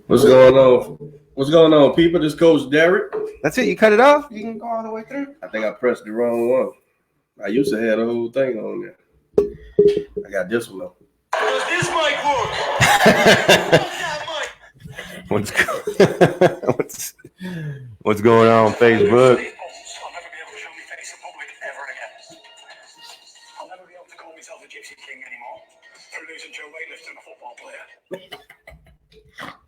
What's going on? What's going on, people? This Coach Derek. That's it. You cut it off. You can go all the way through. I think I pressed the wrong one. I used to have the whole thing on there. I got this one though. Does this mic work? What's going on Facebook? I'll never be able to show my face in public ever again. I'll never be able to call myself a Gypsy King anymore. For losing Joe weightlifting a football player.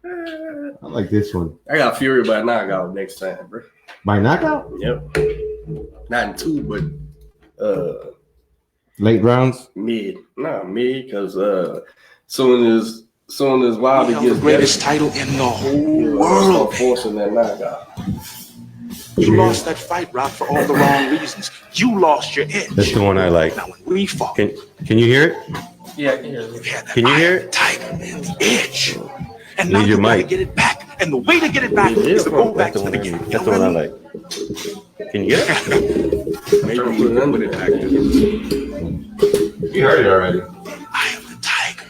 I like this one. I got Fury by knockout next time, bro. By knockout? Yep. Not in two, but late rounds? Mid, because soon as Wilder gets the greatest title in the whole world. Forcing that knockout. You lost that fight, Rock, for all the wrong reasons. You lost your edge. That's the one I like. Now when we fought, Can you hear it? Yeah, I can hear it. Can you hear it? Tiger Man's edge. And now Need your you gotta mic. get it back. And the way to get it back is to go back to the beginning. That's the one I like. Can you get it? Maybe put it under it back there. You heard it already. I am the Tiger.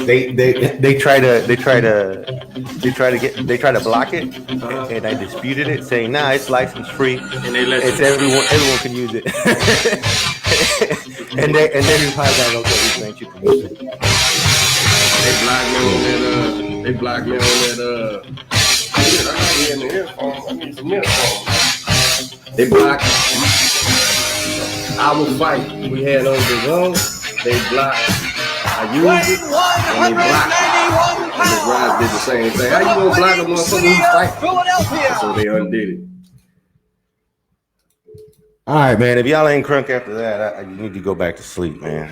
They try to block it, and I disputed it, saying, "Nah, it's license free, And they let it's everyone can use it." and then his high guy goes, "Okay, we grant you permission." They blocked me on that. Shit, I need an earphone. I need some earphones. They blocked our fight. We had on the zone. They blocked. I used it, and they blocked. And the guys did the same thing. How you gonna block a motherfucker who fight? So they undid it. All right, man. If y'all ain't crunk after that, you need to go back to sleep, man.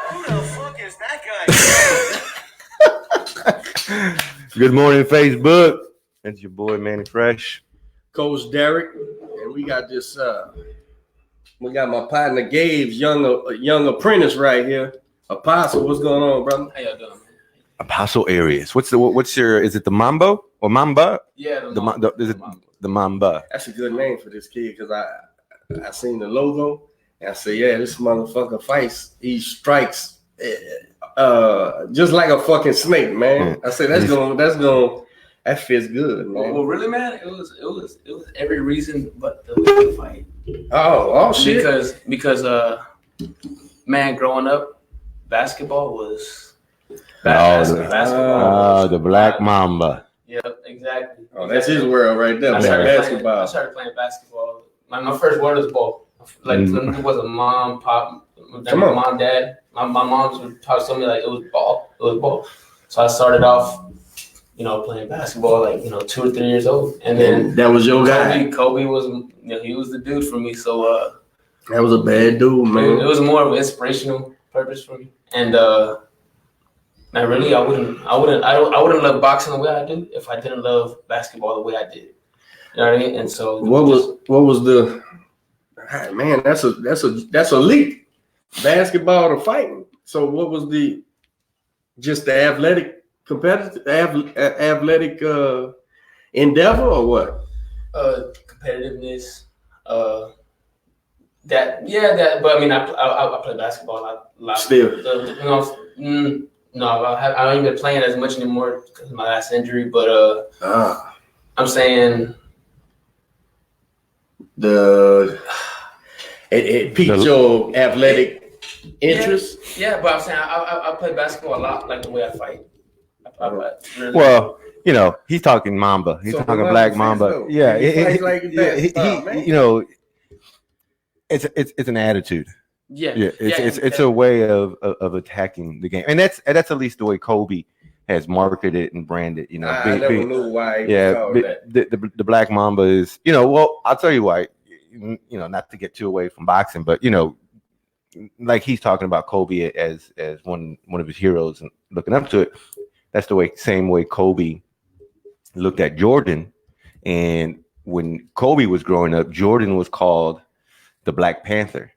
Who the fuck is that guy? Good morning, Facebook. It's your boy Manny Fresh. Coach Derek, and we got this. We got my partner Gabe's young apprentice right here. Apostle, what's going on, brother? How y'all doing, man? Apostle Arias. What's your? Is it the MAMBA or MAMBA? Yeah, Is it the MAMBA? That's a good name for this kid because I seen the logo and I said, yeah, this motherfucker fights. He strikes just like a fucking snake, man. I said that fits good, man. Well, really, man, it was every reason but the way to fight. Oh shit. Because man, growing up, basketball was basketball. The Black Mamba. Yep, exactly. Oh, that's his world right there. I Basketball. started playing basketball. My first word was ball. Like it wasn't mom, pop, mom, dad. My mom's would probably tell me like it was ball. So I started off, playing basketball like 2 or 3 years old, and then that was your guy. Kobe was, he was the dude for me. So that was a bad dude, man. it was more of an inspirational purpose for me, and I wouldn't love boxing the way I do if I didn't love basketball the way I did. You know what I mean? And so what was the man? That's elite basketball to fighting. So what was the athletic athletic endeavor or what? Competitiveness. But I mean, I play basketball a lot. Still. No, I haven't been playing as much anymore because of my last injury. But I'm saying it piqued your athletic interest. Yeah, but I'm saying I play basketball a lot, like the way I fight. Well, he's talking Mamba. He's talking Black Mamba. Yeah, it's an attitude. It's a way of attacking the game, and that's at least the way Kobe has marketed it and branded. I never knew why. The Black Mamba is. Well, I'll tell you why. Not to get too away from boxing, but like he's talking about Kobe as one of his heroes and looking up to it. That's the same way Kobe looked at Jordan. And when Kobe was growing up, Jordan was called the Black Panther.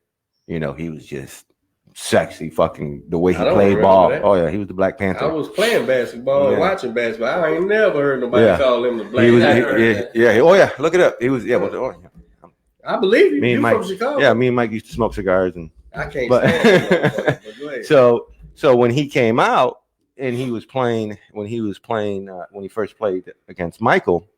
He was just sexy, fucking the way he played ball. That. Oh yeah, he was the Black Panther. I was playing basketball and watching basketball. I ain't never heard nobody call him the Black Panther. Oh yeah, look it up. He was I believe you. You from Chicago? Yeah, me and Mike used to smoke cigars, and I can't stand it. So when he came out, and he was playing when he first played against Michael,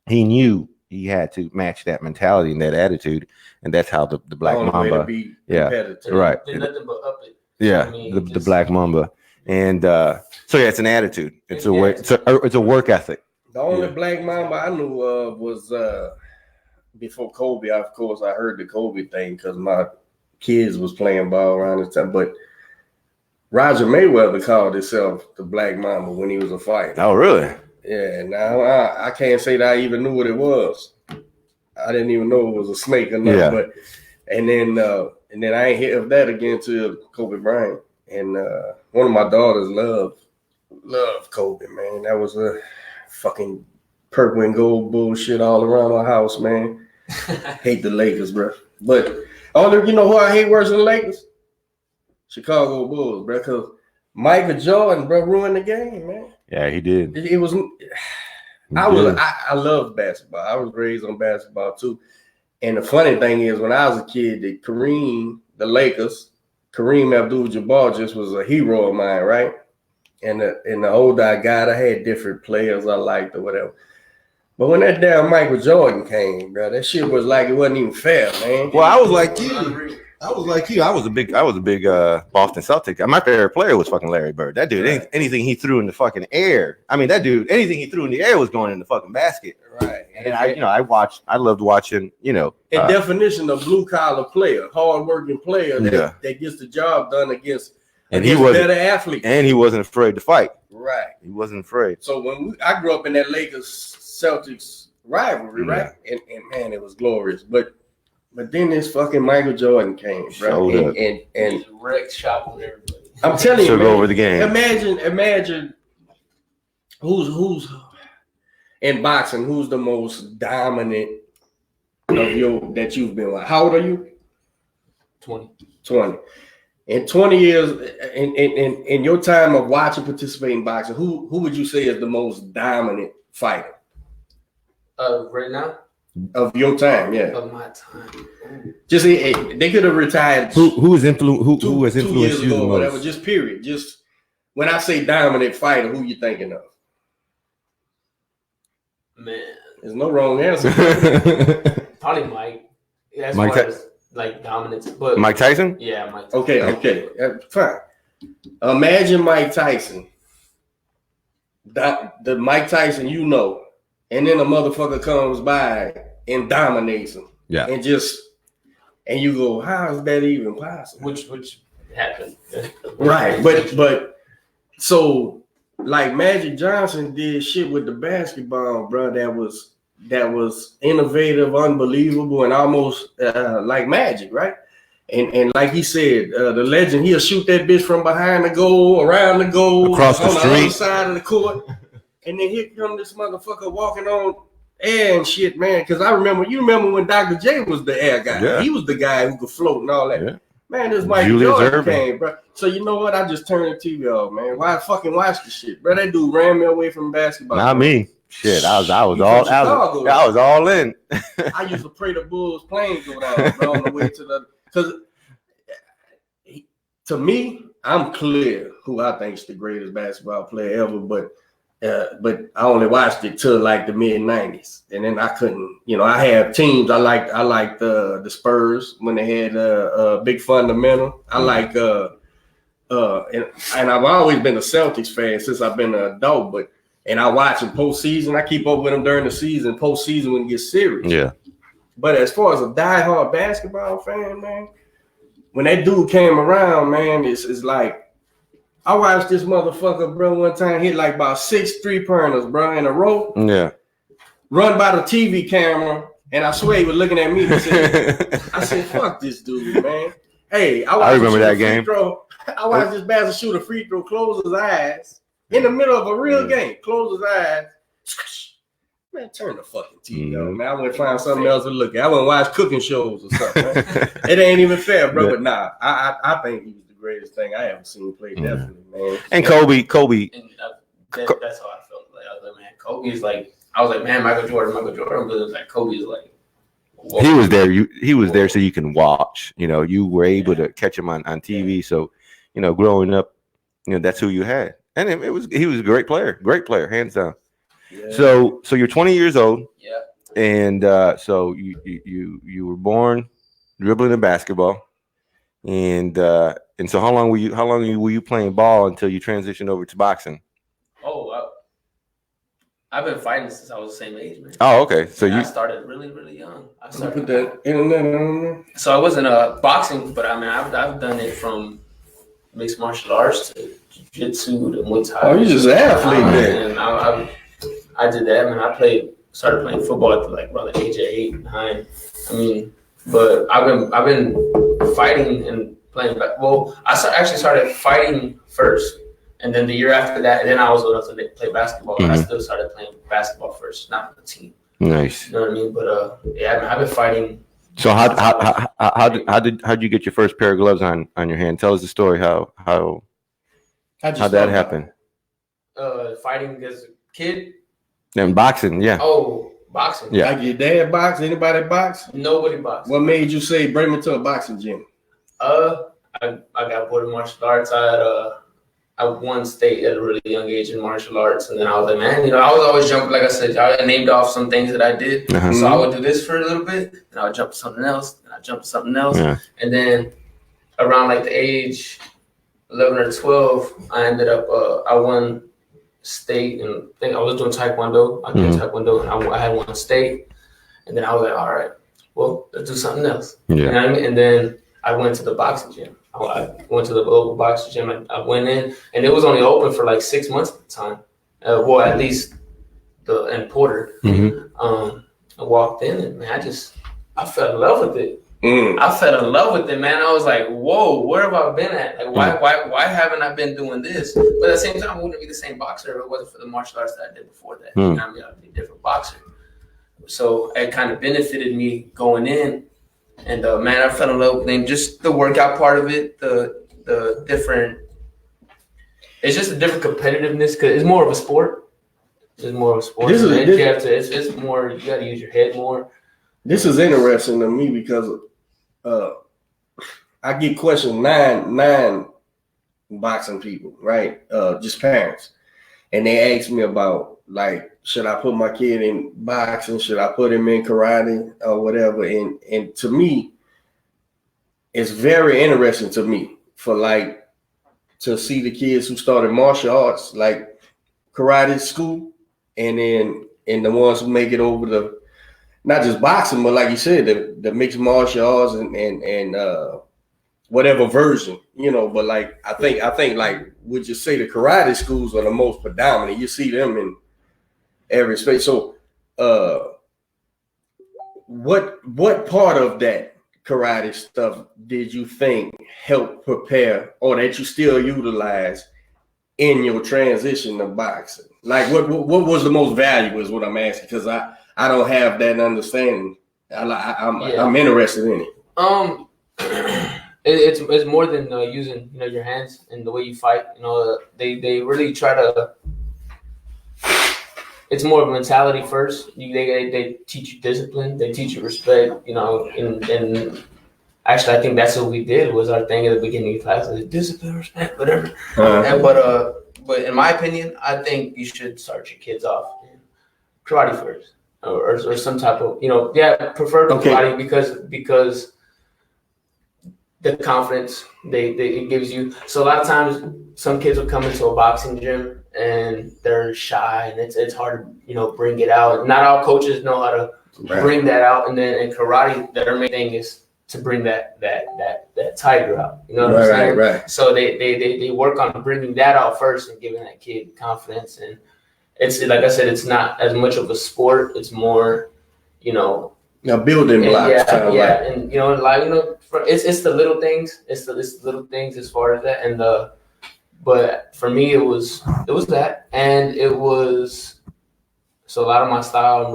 he knew he had to match that mentality and that attitude, and that's how the Black Mamba, right, did nothing but up it. Yeah, I mean, the Black Mamba, and so yeah, it's an attitude. It's a way. It's a work ethic. The only Black Mamba I knew of was before Kobe. Of course, I heard the Kobe thing because my kids was playing ball around the time. But Roger Mayweather called himself the Black Mamba when he was a fighter. Oh, really? Yeah. Now I can't say that I even knew what it was. I didn't even know it was a snake or nothing. Yeah. But and then I ain't hear of that again till Kobe Bryant. And one of my daughters loved Kobe, man. That was a fucking purple and gold bullshit all around our house, man. Hate the Lakers, bro. But you know who I hate worse than the Lakers? Chicago Bulls, bro. Because Michael Jordan, bro, ruined the game, man. Yeah, he did. It was. I love basketball. I was raised on basketball too. And the funny thing is, when I was a kid, the Lakers, Kareem Abdul-Jabbar just was a hero of mine, right? And the older I got, I had different players I liked or whatever. But when that damn Michael Jordan came, bro, that shit was like it wasn't even fair, man. Well, I was like you. I was a big Boston Celtic. My favorite player was fucking Larry Bird. That dude, right. Anything he threw in the fucking air. I mean, that dude, anything he threw in the air was going in the fucking basket. Right. And I loved watching, definition of blue collar player, hard working player that gets the job done against he was better athlete. And he wasn't afraid to fight. Right. He wasn't afraid. So I grew up in that Lakers Celtics rivalry, right? And man, it was glorious. But then this fucking Michael Jordan came, bro. And wrecked shop on everybody. I'm telling you, man, over the game. Imagine who's in boxing, who's the most dominant of that you've been with. How old are you? 20. In 20 years, in your time of watching, participating in boxing, who would you say is the most dominant fighter? Right now? Of your time, yeah. Of my time. Just they could have retired. Who has influenced you the most? Whatever. Just period. Just when I say dominant fighter, who you thinking of? Man, there's no wrong answer. Probably Mike. That's Mike like dominance, but Mike Tyson. Yeah, Mike Tyson. Okay, fine. Imagine Mike Tyson. The Mike Tyson you know. And then a motherfucker comes by and dominates him. Yeah. And you go, how is that even possible? Which happened. Right. But so like Magic Johnson did shit with the basketball, bro, that was innovative, unbelievable, and almost like magic, right? And like he said, the legend, he'll shoot that bitch from behind the goal, around the goal, across the street, on the other side of the court. And then here comes this motherfucker walking on air and shit, man. Because you remember when Dr. J was the air guy. Yeah. He was the guy who could float and all that. Yeah. Man, this Michael Jordan came, bro. So you know what? I just turned the TV off, man. Why fucking watch the shit, bro? That dude ran me away from basketball. Not me. Shit, I was all in. I used to pray the Bulls plane go down, bro, on the way to because to me, I'm clear who I think is the greatest basketball player ever, but I only watched it till like the mid '90s, and then I couldn't. I have teams. I liked the Spurs when they had a big fundamental. I like and I've always been a Celtics fan since I've been an adult. And I watch them postseason. I keep up with them during the season. Postseason when it gets serious. Yeah. But as far as a diehard basketball fan, man, when that dude came around, man, it's like. I watched this motherfucker, bro, one time hit like about 6 3-pointers, bro, in a row. Yeah. Run by the TV camera, and I swear he was looking at me and said, I said, fuck this dude, man. Hey, I remember that game. I watched this bastard shoot a free throw, close his eyes, in the middle of a real game, close his eyes. Man, turn the fucking TV on, man. I went find something else to look at. I went watch cooking shows or something, man. It ain't even fair, bro, but nah, I think he was the greatest thing I ever seen play, definitely, man. And Kobe. And that's how I felt. Like I was like, man, Kobe's like, I was like, man, Michael Jordan, but it was like Kobe's like. Whoa. He was there. He was there so you can watch. You were able to catch him on TV. So, growing up, that's who you had. and he was a great player, hands down. Yeah. So you're 20 years old. Yeah. And so you were born dribbling in basketball, and so how long were you playing ball until you transitioned over to boxing? Oh, I've been fighting since I was the same age, man. Oh, okay. So I started really, really young. I started put that internet on there. So I wasn't boxing, but I mean I've done it from mixed martial arts to jiu-jitsu to Muay Thai. Oh, you just an athlete, man. And I did that, man. Started playing football at like around the age of 8, 9. I mean, but I've been fighting and playing back. Well, actually started fighting first, and then the year after that, then I was old enough to play basketball. Mm-hmm. I still started playing basketball first, not for the team. Nice. You know what I mean? But yeah, I mean, I've been fighting. So how did you get your first pair of gloves on your hand? Tell us the story. How that happened? Fighting as a kid. Then boxing, yeah. Oh, boxing. Yeah. Like your dad box? Anybody box? Nobody box. What made you say bring me to a boxing gym? I got bored in martial arts. I won state at a really young age in martial arts, and then I was like, man, I was always jumping. Like I said, I named off some things that I did. Uh-huh. So I would do this for a little bit, and I would jump to something else, and I jump to something else, and then around like the age 11 or 12, I ended up I won state, and I think I was doing taekwondo. I did taekwondo, and I had won state, and then I was like, all right, well, let's do something else. Yeah. You know what I mean? And then I went to the boxing gym. I went to the local boxing gym. I went in, and it was only open for like 6 months at the time. Well, at least in Porter. Mm-hmm. I walked in, and man, I fell in love with it. Mm. I fell in love with it, man. I was like, whoa, where have I been at? Like, why haven't I been doing this? But at the same time, I wouldn't be the same boxer if it wasn't for the martial arts that I did before that. You know what I mean? I'd be a different boxer. So it kind of benefited me going in. And man, I fell in love with it. Just the workout part of it, the different. It's just a different competitiveness because it's more of a sport. It's more of a sport. It's more. You got to use your head more. This is interesting to me because I get questions nine boxing people, right? Just parents, and they ask me about like, should I put my kid in boxing? Should I put him in karate or whatever? And to me, it's very interesting to me for like to see the kids who started martial arts, like karate school, and the ones who make it over the not just boxing, but like you said, the mixed martial arts and whatever version, But like I think like would you say the karate schools are the most predominant? You see them in every space. So, what part of that karate stuff did you think helped prepare, or that you still utilize in your transition to boxing? Like, what was the most valuable? Is what I'm asking, because I don't have that understanding. I'm interested in it. It's more than using your hands and the way you fight. They really try to. It's more of a mentality first. They teach you discipline. They teach you respect. And actually, I think that's what we did was our thing at the beginning of class: discipline, respect, whatever. But in my opinion, I think you should start your kids off in karate first, or some type of prefer karate because the confidence it gives you. So a lot of times, some kids will come into a boxing gym and they're shy, and it's hard to bring it out. Not all coaches know how to bring that out, and then in karate, their main thing is to bring that tiger out. You know what I'm saying? Right. So they work on bringing that out first and giving that kid confidence. And it's like I said, it's not as much of a sport. It's more, building blocks. And it's the little things. It's the little things as far as that. And but for me, it was that, and it was so a lot of my style.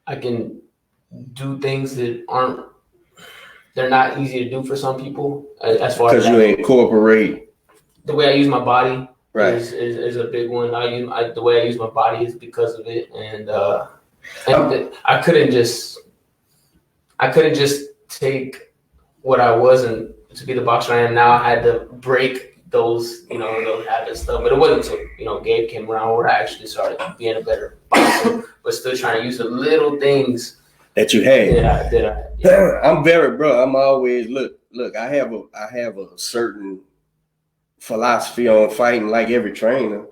I can do things that they're not easy to do for some people. As far as because you incorporate the way I use my body, right, is a big one. The way I use my body is because of it, and I couldn't just take what I was and to be the boxer I am now. I had to break those those habits stuff. But it wasn't until Gabe came around where I actually started being a better boxer, but still trying to use the little things that you had. Yeah. I'm very, bro. I'm always look. I have a certain philosophy on fighting, like every trainer.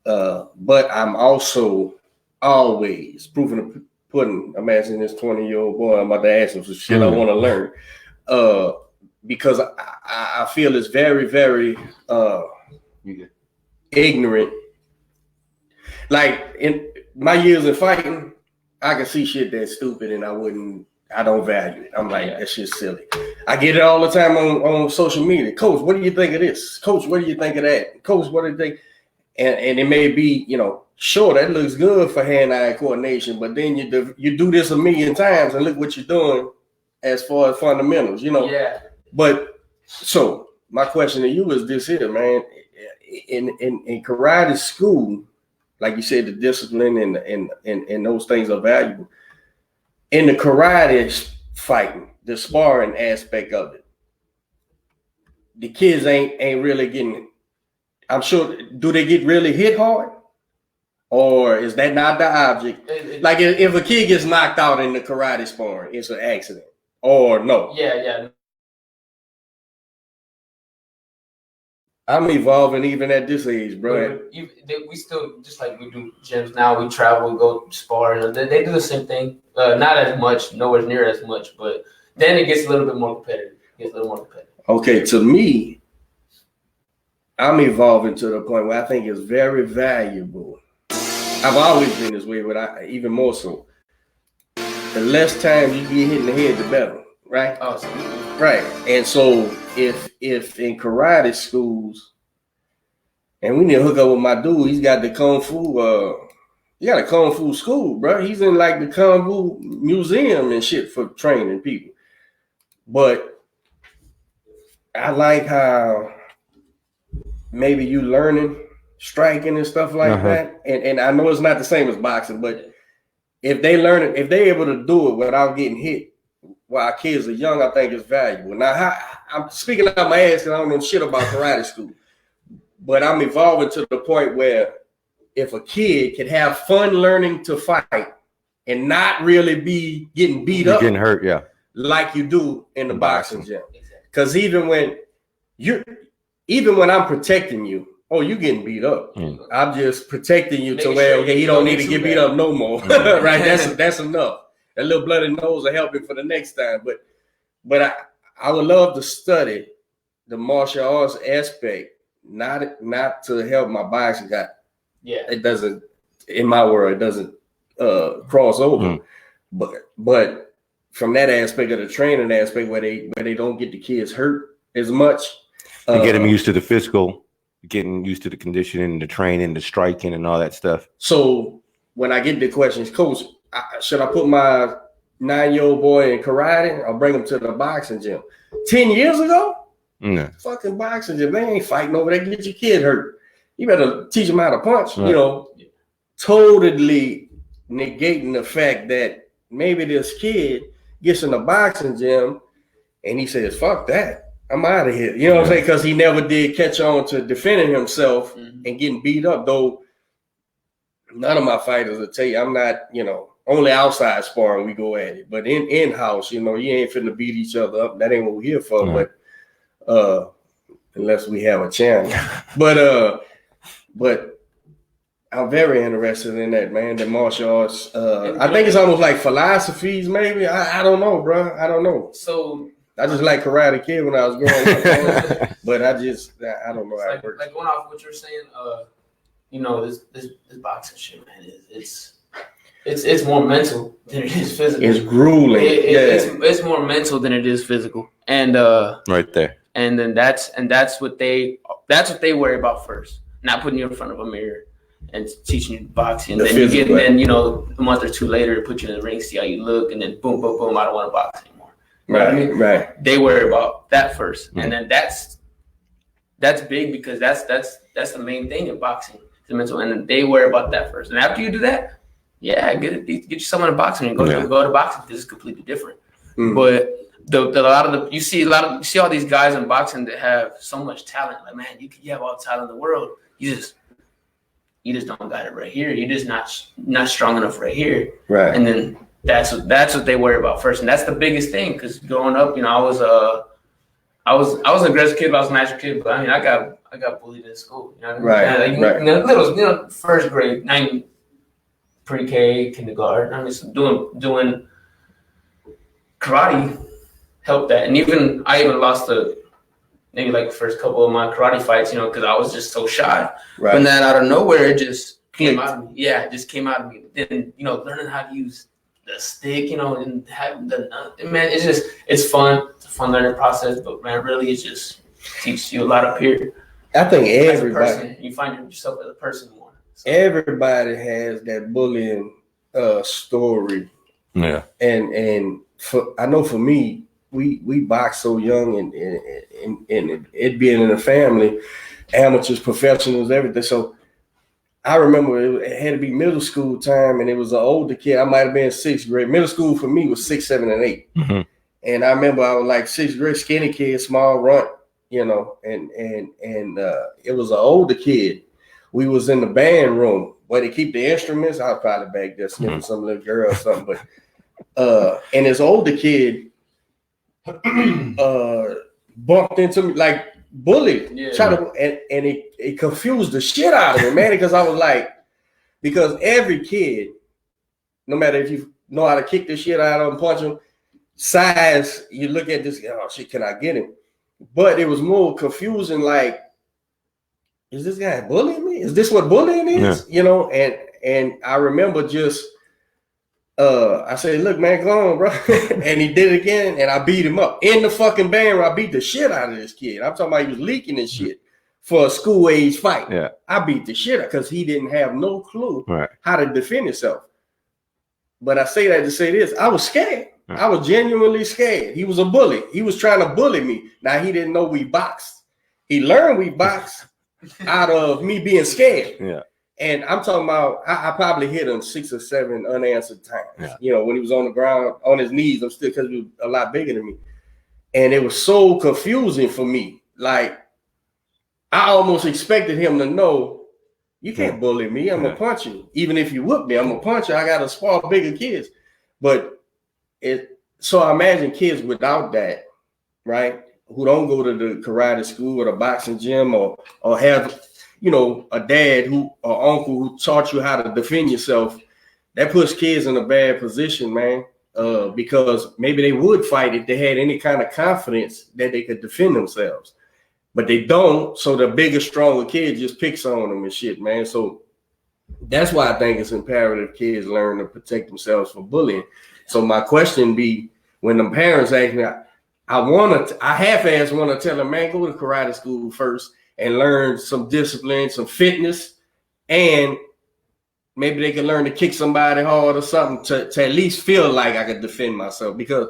But I'm also always proving the pudding. I'm asking this 20-year-old boy. I'm about to ask him some shit I want to learn. Because I feel it's very, very ignorant. Like in my years of fighting, I can see shit that's stupid and I don't value it. I'm like, that shit's silly. I get it all the time on social media. Coach, what do you think of this? Coach, what do you think of that? Coach, what do you think? And it may be, sure, that looks good for hand-eye coordination, but then you do this a million times and look what you're doing as far as fundamentals, Yeah. But so my question to you is this here, man. In karate school, like you said, the discipline and those things are valuable. In the karate fighting, the sparring aspect of it, the kids ain't really getting. I'm sure. Do they get really hit hard, or is that not the object? Like if a kid gets knocked out in the karate sparring, it's an accident, or no? Yeah. I'm evolving even at this age, bro. We still, just like we do gyms now, we travel, we go spar. They do the same thing. Not as much, nowhere near as much, but then it gets a little bit more competitive. Okay, to me, I'm evolving to the point where I think it's very valuable. I've always been this way, but even more so. The less time you get hit in the head, the better, right? Awesome. Right. And so if in karate schools, and we need to hook up with my dude, he's got the Kung Fu, he got a Kung Fu school, bro. He's in like the Kung Fu museum and shit for training people. But I like how maybe you learning striking and stuff like that. And I know it's not the same as boxing, but if they able to do it without getting hit while kids are young, I think it's valuable. Now, I'm speaking out my ass because I don't know shit about karate school, but I'm evolving to the point where if a kid can have fun learning to fight and not really be getting beat up, getting hurt, like you do in the boxing gym. Because even when I'm protecting you, you're getting beat up. I'm just protecting you to where he don't need to get beat up no more. Right? That's enough. That little bloody nose will help him for the next time. But I would love to study the martial arts aspect, not to help my boxing. It doesn't, in my world, it doesn't cross over. But from that aspect of the training aspect where they don't get the kids hurt as much. And get them used to the physical, getting used to the conditioning, the training, the striking, and all that stuff. So when I get the questions, Coach, should I put my 9-year-old boy in karate or bring him to the boxing gym? 10 years ago? No. Fucking boxing gym. They ain't fighting over there. Get your kid hurt. You better teach him how to punch. Right. Totally negating the fact that maybe this kid gets in the boxing gym and he says, fuck that. I'm out of here. You know what I'm saying? Because he never did catch on to defending himself and getting beat up, though none of my fighters will tell you I'm not, only outside sparring we go at it. But in-house, you ain't finna beat each other up. That ain't what we're here for. But unless we have a channel. But I'm very interested in that, man. The martial arts. I think it's almost like philosophies, maybe. I don't know, bro. I don't know. So I just like Karate Kid when I was growing up, but I don't know how it works. Like going off what you're saying, this boxing shit, man, it's more mental than it is physical. It's grueling. It's more mental than it is physical, and right there. And then that's what they worry about first. Not putting you in front of a mirror and teaching you boxing. And then a month or two later, put you in the ring, see how you look, and then boom, boom, boom, I don't want to box anymore. Right. They worry about that first, and then that's big because that's the main thing in boxing, the mental, and then they worry about that first. And after you do that, get you someone in boxing and go to boxing because it's completely different. But you see all these guys in boxing that have so much talent. Like, man, you have all the talent in the world. You just don't got it right here. You're just not strong enough right here. Right. And then that's what they worry about first, and that's the biggest thing. Because growing up, I was an aggressive kid, but I was a natural kid. But I mean, I got bullied in school. You know what I mean? Right. Little first grade, pre-K, kindergarten. I mean, doing karate helped that, and I even lost maybe like the first couple of my karate fights, because I was just so shy. Right. But then out of nowhere, it just came out of me. Yeah, it just came out of me. Then learning how to use the stick, and having man, it's fun. It's a fun learning process. But man, really, it just teaches you a lot up here. I think everybody, you find yourself as a person more. So. Everybody has that bullying story. Yeah. And I know for me, we box so young, and it being in the family, amateurs, professionals, everything. So I remember it had to be middle school time, and it was an older kid. I might have been 6th grade. Middle school for me was 6, 7, and 8. Mm-hmm. And I remember I was like 6th grade, skinny kid, small runt, and it was an older kid. We was in the band room where they keep the instruments. I was probably back there sniffing some little girl or something, but and this older kid bumped into me, like bullied, and it confused the shit out of me, man, because I was like, because every kid, no matter if you know how to kick the shit out of him, punch him, size, you look at this, oh shit, can I get him? But it was more confusing, like, is this guy bullying me? Is this what bullying is? Yeah. And I remember just I said, look, man, go on, bro. And he did it again, and I beat him up. In the fucking band room, I beat the shit out of this kid. I'm talking about he was leaking and shit for a school age fight. Yeah. I beat the shit out because he didn't have no clue how to defend himself. But I say that to say this, I was scared. Right. I was genuinely scared. He was a bully. He was trying to bully me. Now, he didn't know we boxed. He learned we boxed out of me being scared. Yeah. And I'm talking about, I probably hit him 6 or 7 unanswered times. Yeah. When he was on the ground, on his knees, I'm still, because he was a lot bigger than me. And it was so confusing for me. Like, I almost expected him to know, you can't bully me. I'm going to punch you. Even if you whoop me, I'm going to punch you. I got to spar bigger kids. But so I imagine kids without that, right, who don't go to the karate school or the boxing gym or have, a dad or uncle who taught you how to defend yourself, that puts kids in a bad position, man, because maybe they would fight if they had any kind of confidence that they could defend themselves. But they don't, so the bigger, stronger kid just picks on them and shit, man. So that's why I think it's imperative kids learn to protect themselves from bullying. So my question be, when the parents ask me, I half-ass want to tell them, man, go to karate school first and learn some discipline, some fitness, and maybe they can learn to kick somebody hard or something to at least feel like I could defend myself. Because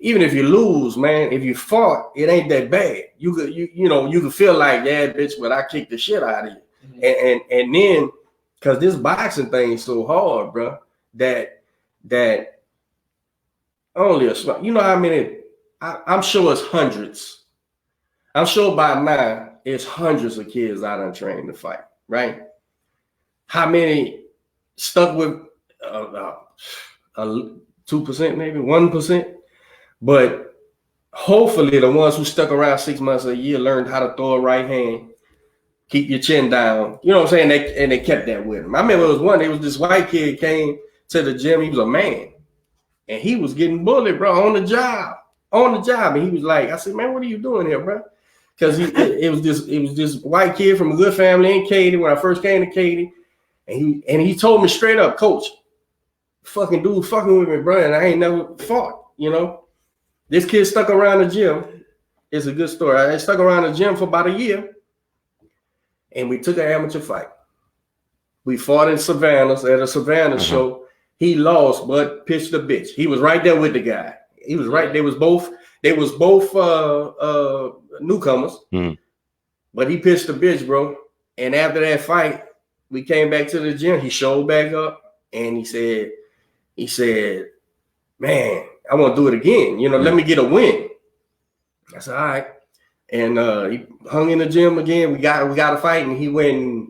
even if you lose, man, if you fought, it ain't that bad. You could feel like, yeah, bitch, but I kicked the shit out of you. Mm-hmm. And then, because this boxing thing is so hard, bro, that only a small, how many, I'm sure it's hundreds. I'm sure by now it's hundreds of kids I done trained to fight, right? How many stuck with 2%, maybe 1%? But hopefully the ones who stuck around 6 months or a year learned how to throw a right hand, keep your chin down. You know what I'm saying? And they kept that with them. I remember there was this white kid came to the gym. He was a man. And he was getting bullied, bro, on the job. And he was like, I said, man, what are you doing here, bro? Because it was this white kid from a good family in Katy when I first came to Katy. And he told me straight up, coach, fucking dude fucking with me, bro, and I ain't never fought, This kid stuck around the gym. It's a good story. I stuck around the gym for about a year. And we took an amateur fight. We fought in Savannah at a Savannah show. He lost, but pitched a bitch. He was right there with the guy. He was right. They was both newcomers. Mm. But he pitched a bitch, bro. And after that fight, we came back to the gym. He showed back up and he said, man, I want to do it again. You know, let me get a win. I said, all right. And he hung in the gym again. We got a fight, and he went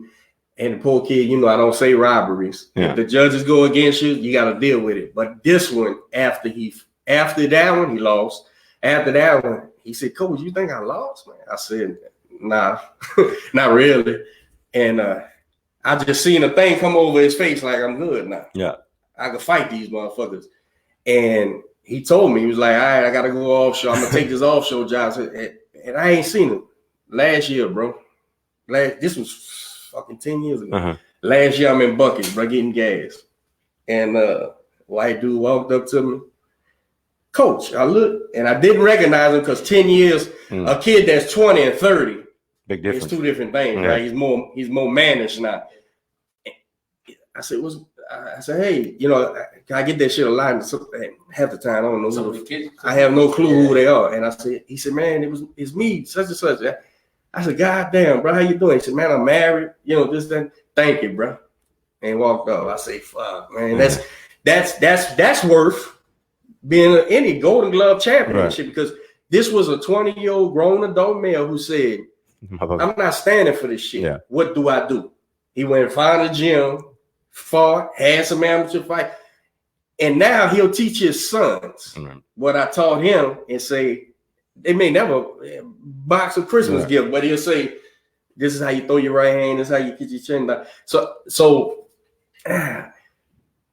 and the poor kid, you know, I don't say robberies. Yeah. If the judges go against you, you got to deal with it. But this one, after that one, he lost. After that one, he said, Coach, you think I lost, man? I said, nah, not really. And I just seen a thing come over his face like I'm good now. Yeah. I can fight these motherfuckers. And he told me, he was like, all right, I got to go offshore. I'm going to take this offshore job. And I ain't seen him last year, bro. This was fucking 10 years ago. Uh-huh. Last year I'm in Buckets, bro, getting gas. And white dude walked up to me. Coach, I looked, and I didn't recognize him because 10 years, a kid that's 20 and 30, big difference. It's two different things, right? He's more mannish now. I said, hey, you know, can I get that shit aligned? Half the time I don't know I have no clue who they are. And he said, man, it's me, such and such. I said, God damn, bro, how you doing? He said, man, I'm married. You know, this, that. Thank you, bro. And walked off. I say, fuck, man, that's worth being any Golden Glove championship, because this was a 20-year-old grown adult male who said, I'm not standing for this shit. Yeah. What do I do? He went and found a gym, fought, had some amateur fight, and now he'll teach his sons what I taught him and say, they may never box a Christmas gift, but he'll say, this is how you throw your right hand, this is how you get your chin down. So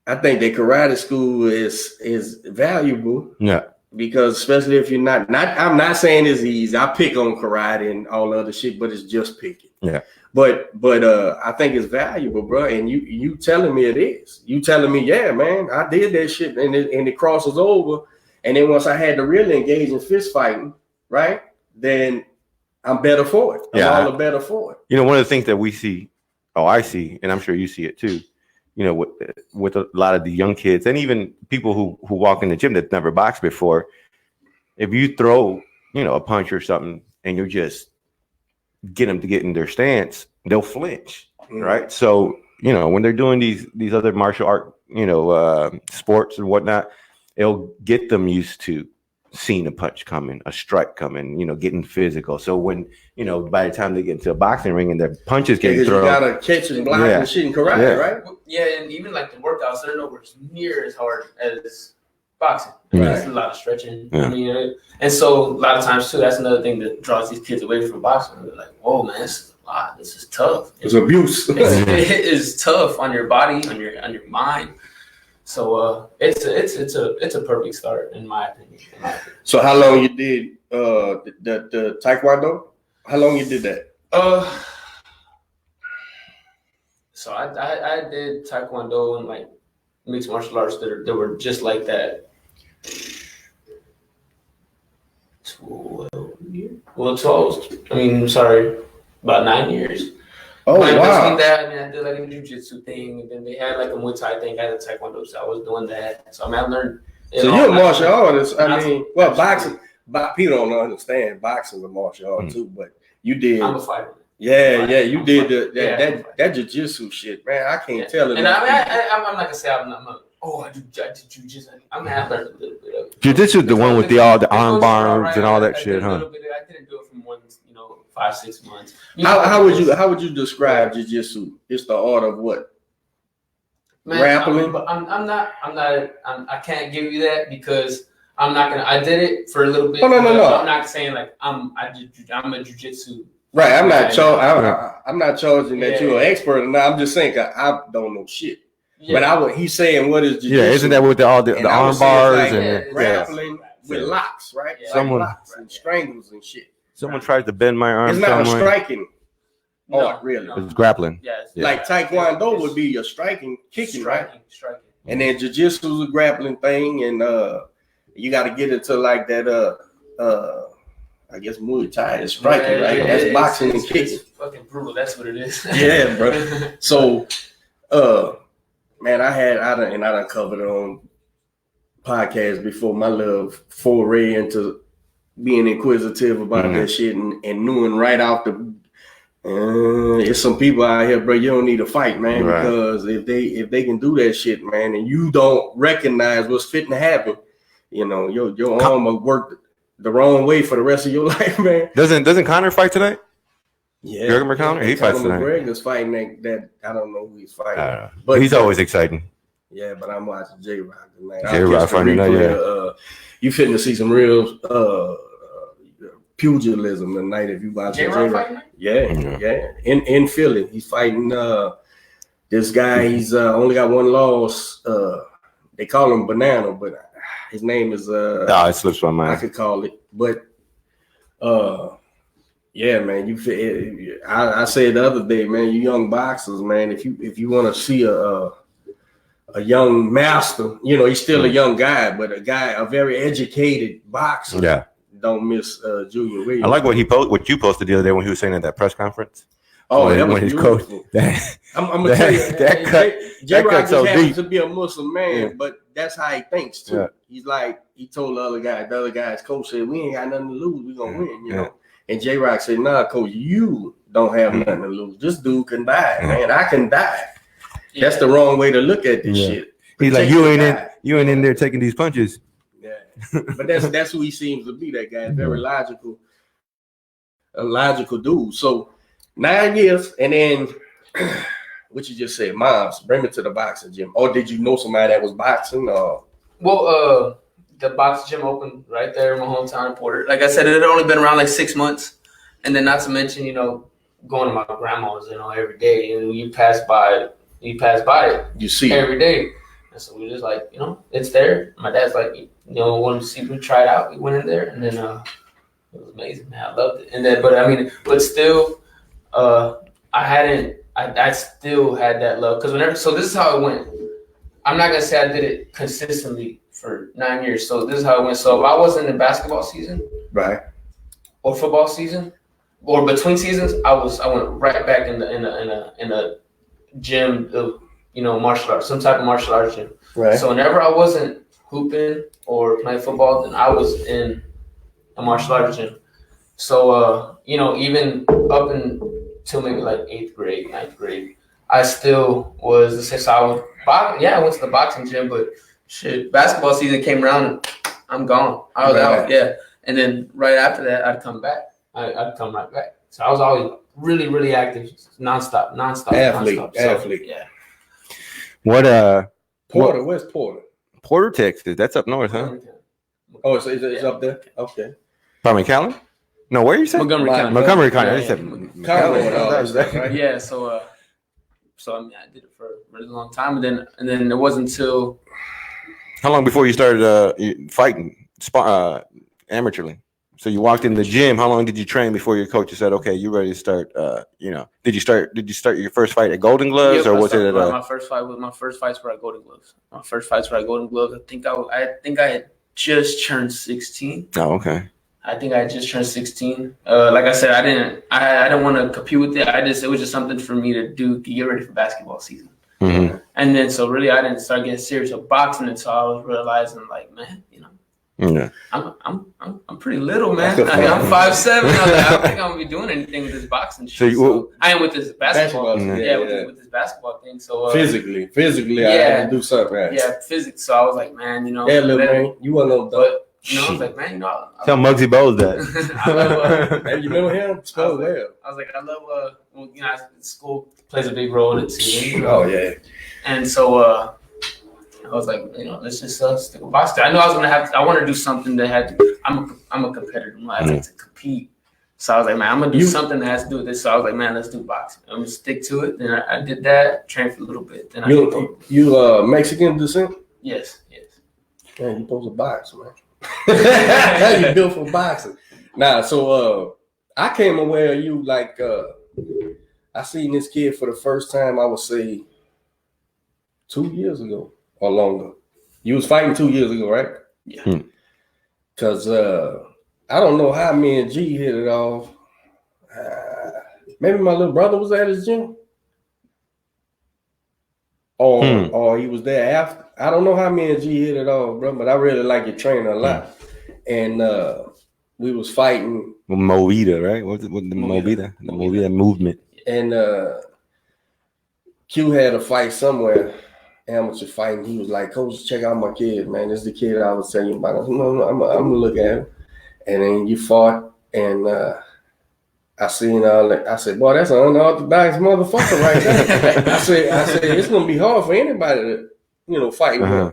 I think that karate school is valuable. Yeah. Because especially if you're not I'm not saying it's easy. I pick on karate and all the other shit, but it's just picking. Yeah. But I think it's valuable, bro. And you telling me it is. You telling me, yeah, man, I did that shit, and it crosses over. And then once I had to really engage in fist fighting, right, then I'm better for it. I'm all the better for it. You know, one of the things that I see, and I'm sure you see it too, you know, with a lot of the young kids and even people who walk in the gym that never boxed before, if you throw, you know, a punch or something and you just get them to get in their stance, they'll flinch, right? So, you know, when they're doing these other martial art, you know, sports and whatnot, it'll get them used to seeing a punch coming, a strike coming, you know, getting physical. So when, you know, by the time they get into a boxing ring and their punches get thrown, you gotta catch and block and shit in karate, right? Yeah, and even like the workouts, they're nowhere near as hard as boxing. That's a lot of stretching. I mean, and so a lot of times too, that's another thing that draws these kids away from boxing. They're like, whoa, man, this is a lot. This is tough. It's abuse. It is tough on your body, on your mind. So it's a perfect start in my opinion. So how long you did the taekwondo? How long you did that? So I did taekwondo and like mixed martial arts that were just like that. 12 years. Well, 12. I mean, sorry, about 9 years. Oh, but wow. Between that, I mean, I did like a jiu-jitsu thing, and then they had like a Muay Thai thing. I had a taekwondo, so I was doing that. So I mean, I learned. So you're a martial artist. I mean, well, boxing. People don't understand boxing is a martial art too, but you did. I'm a fighter. Yeah, you did that jiu-jitsu shit, man. I can't tell it. And I'm not gonna say I did jiu-jitsu. I'm gonna have learned a little bit of it. Jiu-jitsu is the one with all the arm bars and all that shit, huh? I didn't do it for more than 5-6 months. How would you describe jiu-jitsu? It's the art of what? Man, grappling. I can't give you that because I'm not gonna. I did it for a little bit. No. I'm not saying like I'm a jiu-jitsu. Right. I'm not charging that you're an expert. And I'm just saying I don't know shit. Yeah. But he's saying what is jiu-jitsu? Yeah, isn't that with all the arm bars and grappling with locks, right? Someone locks and strangles and shit. Someone tries to bend my arm. It's not a striking art, really. It's grappling. Yes. Like taekwondo would be a striking, right? Striking. And then jiu-jitsu is a grappling thing, and you got to get into like that. I guess Muay Thai is striking, right? That's boxing and kicking. It's fucking brutal. That's what it is. Yeah, bro. So, man, I done covered it on podcasts before. My little foray into being inquisitive about that shit and knowing right off the. There's some people out here, bro. You don't need to fight, man, because if they can do that shit, man, and you don't recognize what's fitting to happen, you know, your arm will work the wrong way for the rest of your life, man. Doesn't Conor fight tonight? Yeah, Jürgen McConnor, he fights tonight. McGregor's fighting that I don't know who he's fighting, but he's always exciting. Yeah, but I'm watching J-Rock tonight. J-Rock fighting tonight. Yeah, you fitting to see some real pugilism tonight if you watch J-Rock. Yeah. In Philly, he's fighting this guy. He's only got one loss. They call him Banana, but his name is it slips my mind. I could call it, but yeah, man. I said the other day, man. You young boxers, man. If you want to see a young master, you know, he's still a young guy, but a very educated boxer. Yeah. Don't miss Julian Williams. I like what you posted the other day when he was saying at that press conference. Oh, that was his beautiful. coach. I'm gonna tell you, J-Rock just happens to be a Muslim man, but that's how he thinks too. Yeah. He's like, he told the other guy's coach said, we ain't got nothing to lose, we gonna win, you know. And J-Rock said, nah, coach, you don't have nothing to lose. This dude can die, man. I can die. Yeah. That's the wrong way to look at this shit. He's like, you ain't in there taking these punches. Yeah. But that's who he seems to be, that guy. Very logical, a logical dude. So 9 years, and then what you just said, moms, bring me to the boxing gym. Or did you know somebody that was boxing? Or the boxing gym opened right there in my hometown in Porter. Like I said, it had only been around like 6 months. And then not to mention, you know, going to my grandma's, you know, every day. And you pass by it. You see every day. And so we just like, you know, it's there. My dad's like, you know, wanted to see if we try it out. We went in there, and then it was amazing, man. I loved it. And then, but still, I still had that love. So this is how it went. I'm not gonna say I did it consistently for 9 years. So this is how it went. So if I wasn't in basketball season, right, or football season, or between seasons, I went right back in a gym, you know, martial arts, some type of martial arts gym. Right. So whenever I wasn't hooping or playing football, then I was in a martial arts gym. So you know, even up until maybe like 8th grade, 9th grade, I still was the same. So I went to the boxing gym, but shit, basketball season came around and I'm gone. I was out, yeah. And then right after that, I'd come back. I'd come right back. So I was always really, really active, nonstop. Athlete. Yeah. What Porter? Where's Porter? Porter, Texas. That's up north, huh? Oh, it's up there. Okay. By McAllen? No, where are you saying? Montgomery County. Montgomery County. I said McAllen. Yeah. So I mean, I did it for a really long time, and then it wasn't until. How long before you started fighting amateurly? So you walked in the gym. How long did you train before your coach said, "Okay, you're ready to start"? You know, did you start your first fight at Golden Gloves, or was it at my first fights were at Golden Gloves. My first fights were at Golden Gloves. I think I had just turned 16. Oh, okay. I think I had just turned 16. Like I said, I didn't want to compete with it. It was just something for me to do to get ready for basketball season. Mm-hmm. And then so really, I didn't start getting serious with boxing until I was realizing, like, man, you know. Yeah. I'm pretty little, man. I'm 5'7". I was like, I don't think I'm gonna be doing anything with this boxing shit. So I am with this basketball. With this basketball thing. So physically, I had to do something. Right? Yeah, physics. So I was like, man, you know, little man, you want to know, but you know, I was like, man, you know, tell Muggsy Bogues that. I love. Hey, you remember him? I was like, I love. Well, you know, school plays a big role in it too. You know? Oh yeah. And so I was like, you know, let's just stick with boxing. I knew I was I want to do something that had to. I'm a competitor. I like to compete. So I was like, man, I'm gonna do something that has to do with this. So I was like, man, let's do boxing. I'm gonna stick to it. Then I did that, trained for a little bit. Then you Mexican descent? Yes. Man, you supposed to box, man. You built for boxing. Nah, so I came aware of you like I seen this kid for the first time, I would say 2 years ago or longer. You was fighting 2 years ago, right? Yeah. Because I don't know how me and G hit it off. Maybe my little brother was at his gym. Or he was there after. I don't know how me and G hit it off, bro, but I really like your trainer a lot. And we was fighting. Movida, right? What's the Movida? The Movida movement. And Q had a fight somewhere. amateur fighting. He was like, "Coach, check out my kid, man. This is the kid I was telling you about." I said, "No, I'm gonna look at him." And then you fought, and I seen all that. I said, "Boy, that's an unorthodox motherfucker right there." I said, it's gonna be hard for anybody to, fight with him.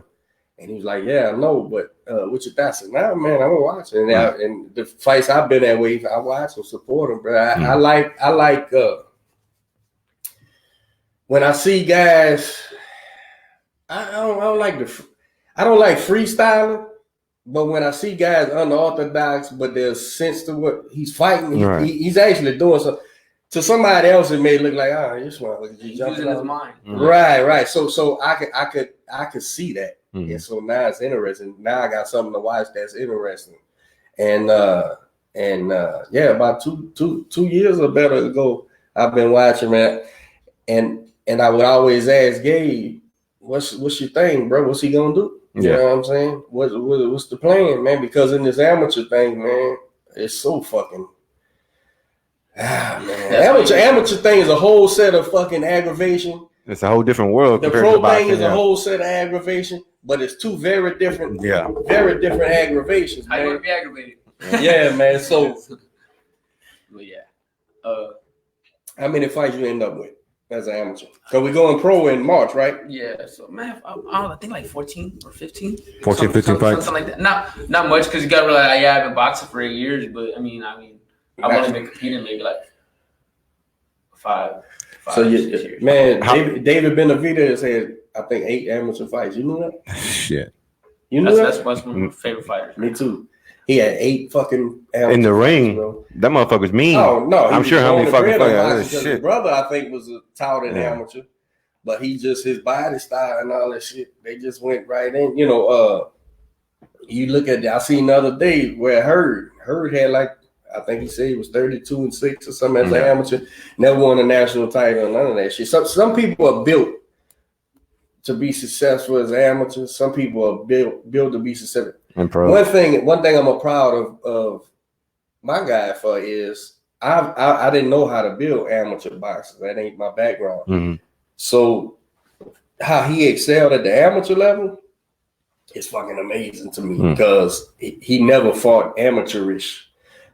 And he was like, "Yeah, I know, but what you think?" I said, "Nah, man, I'm watching." And the fights I've been at, I watch and support them, bro. I like when I see guys. I don't like freestyling, but when I see guys unorthodox, but there's sense to what he's fighting, he's actually doing something. To somebody else, it may look like, this one he's using his mind. Right. So I could see that, and so now it's interesting. Now I got something to watch that's interesting, and about two years or better ago, I've been watching that, and I would always ask Gabe, What's your thing, bro? What's he gonna do? You know what I'm saying? What's the plan, man? Because in this amateur thing, man, it's so fucking man. Amateur thing is a whole set of fucking aggravation. It's a whole different world. The pro thing is a whole set of aggravation, but it's two very different aggravations. How you want to be aggravated? Yeah, man. So, but how many fights you end up with as an amateur? Because we're going pro in March, right? Yeah. So, man, I think like 14 or 15. 14, 15 fights. Something like that. Not much because you got to realize, I've been boxing for 8 years, but I mean, I've only been competing maybe like five. So, man, David Benavidez had, I think, 8 amateur fights. You knew that? Shit. You knew that? That's one of my favorite fighters. Me too. He had 8 fucking amateur in the ring. Bro. That motherfucker's mean. Oh no, I'm sure how many fucking fights. His brother, I think, was a touted amateur, but his body style and all that shit, they just went right in. You look at I seen the other day where Hurd had like, I think he said he was 32-6 or something as an amateur. Never won a national title, none of that shit. Some people are built to be successful as amateurs. Some people are built to be successful. One thing I'm proud of my guy for is I didn't know how to build amateur boxers. That ain't my background. Mm-hmm. So how he excelled at the amateur level is fucking amazing to me because he never fought amateurish.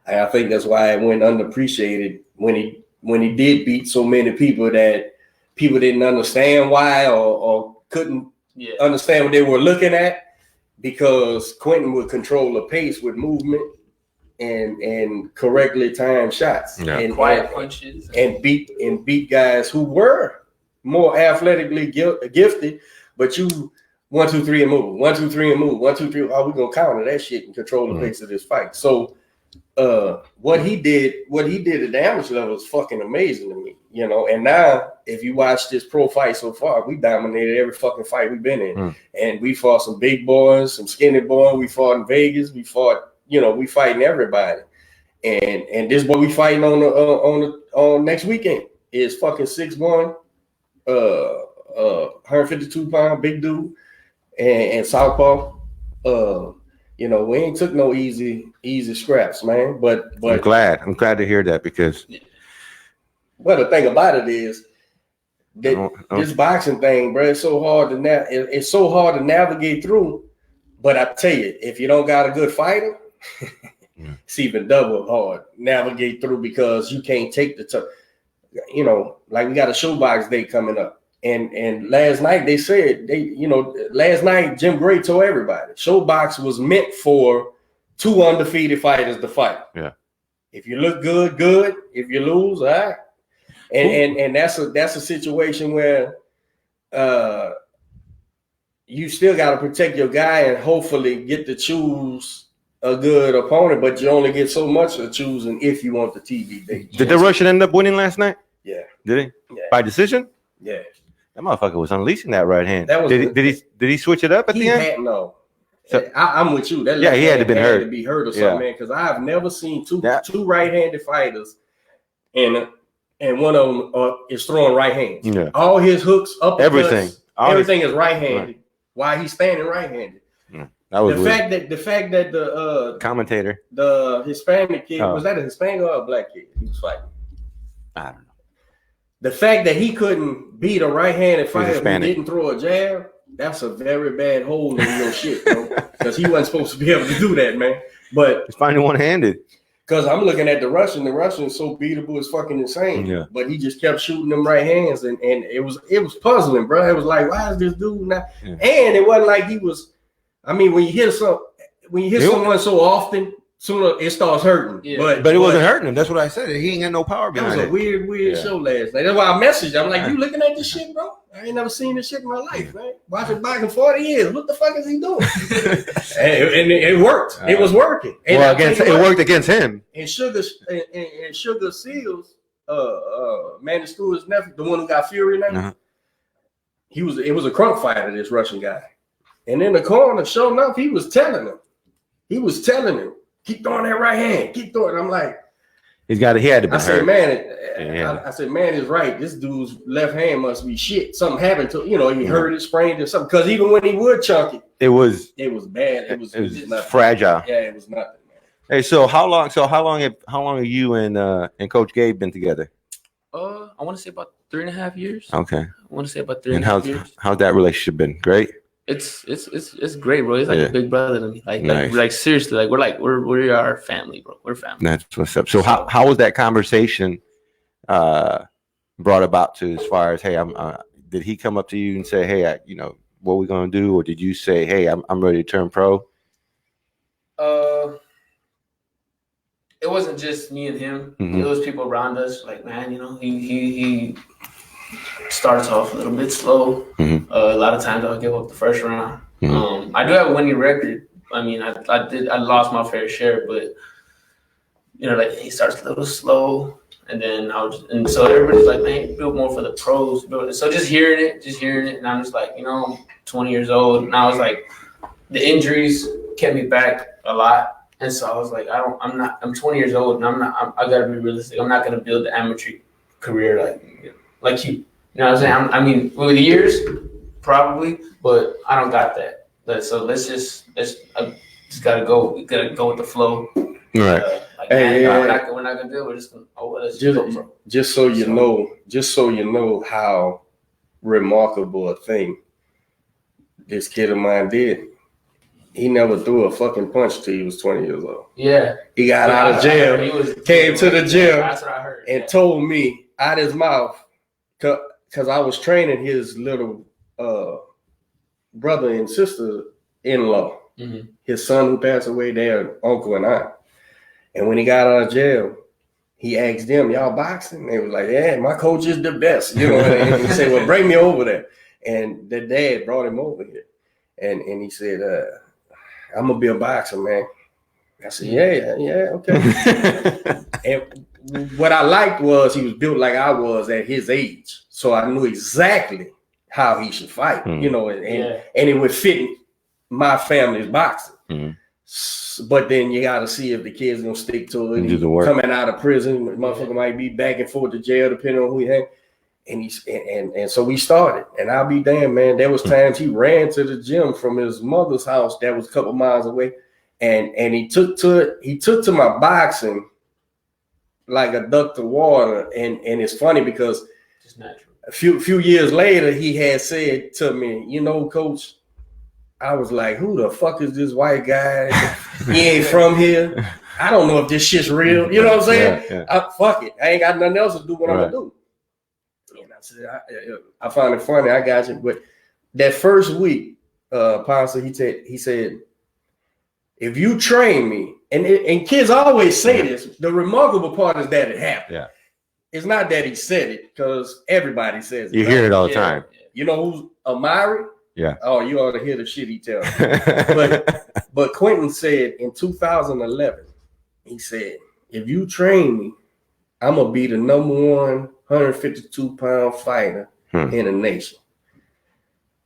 And I think that's why it went underappreciated when he did beat so many people that people didn't understand why or couldn't understand what they were looking at, because Quentin would control the pace with movement and correctly timed shots and quiet punches and beat guys who were more athletically gifted, but you 1, 2, 3 and move, 1, 2, 3 and move, 1, 2, 3. Oh, we're gonna counter that shit and control the pace of this fight. So what he did at the amateur level was fucking amazing to me, and now if you watch this pro fight so far, we dominated every fucking fight we've been in. And we fought some big boys, some skinny boys. We fought in Vegas. We fought, we fighting everybody. And this is what we fighting on next weekend is fucking 6'1", 152 pound big dude and southpaw. We ain't took no easy scraps, man. But I'm glad to hear that, because well, the thing about it is that this boxing thing, bro, it's so hard to navigate through. But I tell you, if you don't got a good fighter, it's even double hard navigate through, because you can't take the time. Like we got a showbox day coming up. And last night they said last night Jim Gray told everybody showbox was meant for 2 undefeated fighters to fight. Yeah. If you look good. If you lose, all right. And that's a situation where you still got to protect your guy and hopefully get to choose a good opponent, but you only get so much of choosing if you want the TV date. Did the Russian end up winning last night? Yeah. Did he? Yeah. By decision? Yeah. That motherfucker was unleashing that right hand. Did he switch it up at the end? No. So, I'm with you. He had to be hurt. To be hurt or something, man. Because I've never seen two right-handed fighters, and one of them is throwing right hands. Yeah. All his hooks, everything is right-handed. Right. While he's standing right-handed. Yeah. That was the fact that the commentator, the Hispanic kid, was that a Hispanic or a black kid he was fighting? I don't know. the fact that he couldn't beat a right-handed fighter who didn't throw a jab, that's a very bad hole in your shit, bro. Because he wasn't supposed to be able to do that, man. But he's fighting one-handed. Because I'm looking at the Russian. The Russian is so beatable, it's fucking insane. Yeah. But he just kept shooting them right hands, and it was puzzling, bro. It was like, why is this dude not? Yeah. And it wasn't like he was. I mean, when you hit someone so often, sooner it starts hurting. Yeah. But it wasn't hurting him. That's what I said. He ain't got no power behind it. It was a weird show last night. That's why I messaged. I'm like, you looking at this shit, bro? I ain't never seen this shit in my life, man. Watching boxing 40 years. What the fuck is he doing? and it worked. It was working. And well, it worked against him. And Sugar Seals, Manny Stewart's nephew, the one who got Fury now. It was a crunk fighter, this Russian guy. And in the corner, sure enough, he was telling him, keep throwing that right hand, keep throwing. I'm like, he had to be hurt. I said, man is right. This dude's left hand must be shit. Something happened to he hurt it, sprained it, something. Because even when he would chunk it, it was bad. It was fragile. Yeah, it was nothing, man. Hey, so how long have you and Coach Gabe been together? I want to say about 3.5 years. Okay. I want to say about 3.5 years. How's that relationship been? Great. It's great, bro. It's like a big brother to me. Like seriously, like we're our family, bro. We're family. That's what's up. So how was that conversation brought about to as far as, hey, did he come up to you and say, hey, what are we gonna do, or did you say, hey, I'm ready to turn pro? It wasn't just me and him. Mm-hmm. It was people around us. Like, man, he starts off a little bit slow. Mm-hmm. A lot of times I'll give up the first round. Mm-hmm. I do have a winning record. I mean, I lost my fair share, but like he starts a little slow, and then and so everybody's like, man, build more for the pros. So just hearing it, and I'm just like, I'm 20 years old, and I was like, the injuries kept me back a lot. And so I was like, I'm 20 years old, and I gotta be realistic. I'm not gonna build the amateur career like you. You know what I'm saying? I mean, with the years, probably, but I don't got that. So I just gotta go. We gotta go with the flow. Right. We're not gonna do it. We're just gonna let's go. Just so you know how remarkable a thing this kid of mine did. He never threw a fucking punch till he was 20 years old. Yeah. He got out of jail, came to the gym, that's what I heard. And told me out his mouth, because I was training his little brother and sister-in-law, mm-hmm. His son who passed away, their uncle and I. And when he got out of jail, he asked them, y'all boxing? They was like, yeah, my coach is the best. And he said, well, bring me over there. And the dad brought him over here. And he said, I'm gonna be a boxer, man. I said, yeah, okay. And what I liked was he was built like I was at his age, so I knew exactly how he should fight, and it would fit my family's boxing. Mm-hmm. But then you got to see if the kid's gonna stick to it. Do the work. Coming out of prison, motherfucker might be back and forth to jail depending on who he had. And so we started, and I'll be damned, man. There was times he ran to the gym from his mother's house that was a couple miles away, and he took to my boxing like a duck to water. And it's funny because just natural. A few years later, he had said to me, Coach, I was like, who the fuck is this white guy? He ain't from here. I don't know if this shit's real. You know what I'm saying? Yeah. Fuck it. I ain't got nothing else to do what I'm gonna do. I find it funny. I got you. But that first week, Pastor, he said, if you train me, and kids always say this, the remarkable part is that it happened. Yeah. It's not that he said it, because everybody says it. You hear it all the time. You know who's Amari? Yeah. Oh, you ought to hear the shit he tells. But Quentin said in 2011, he said, if you train me, I'm going to be the number one 152-pound fighter in the nation.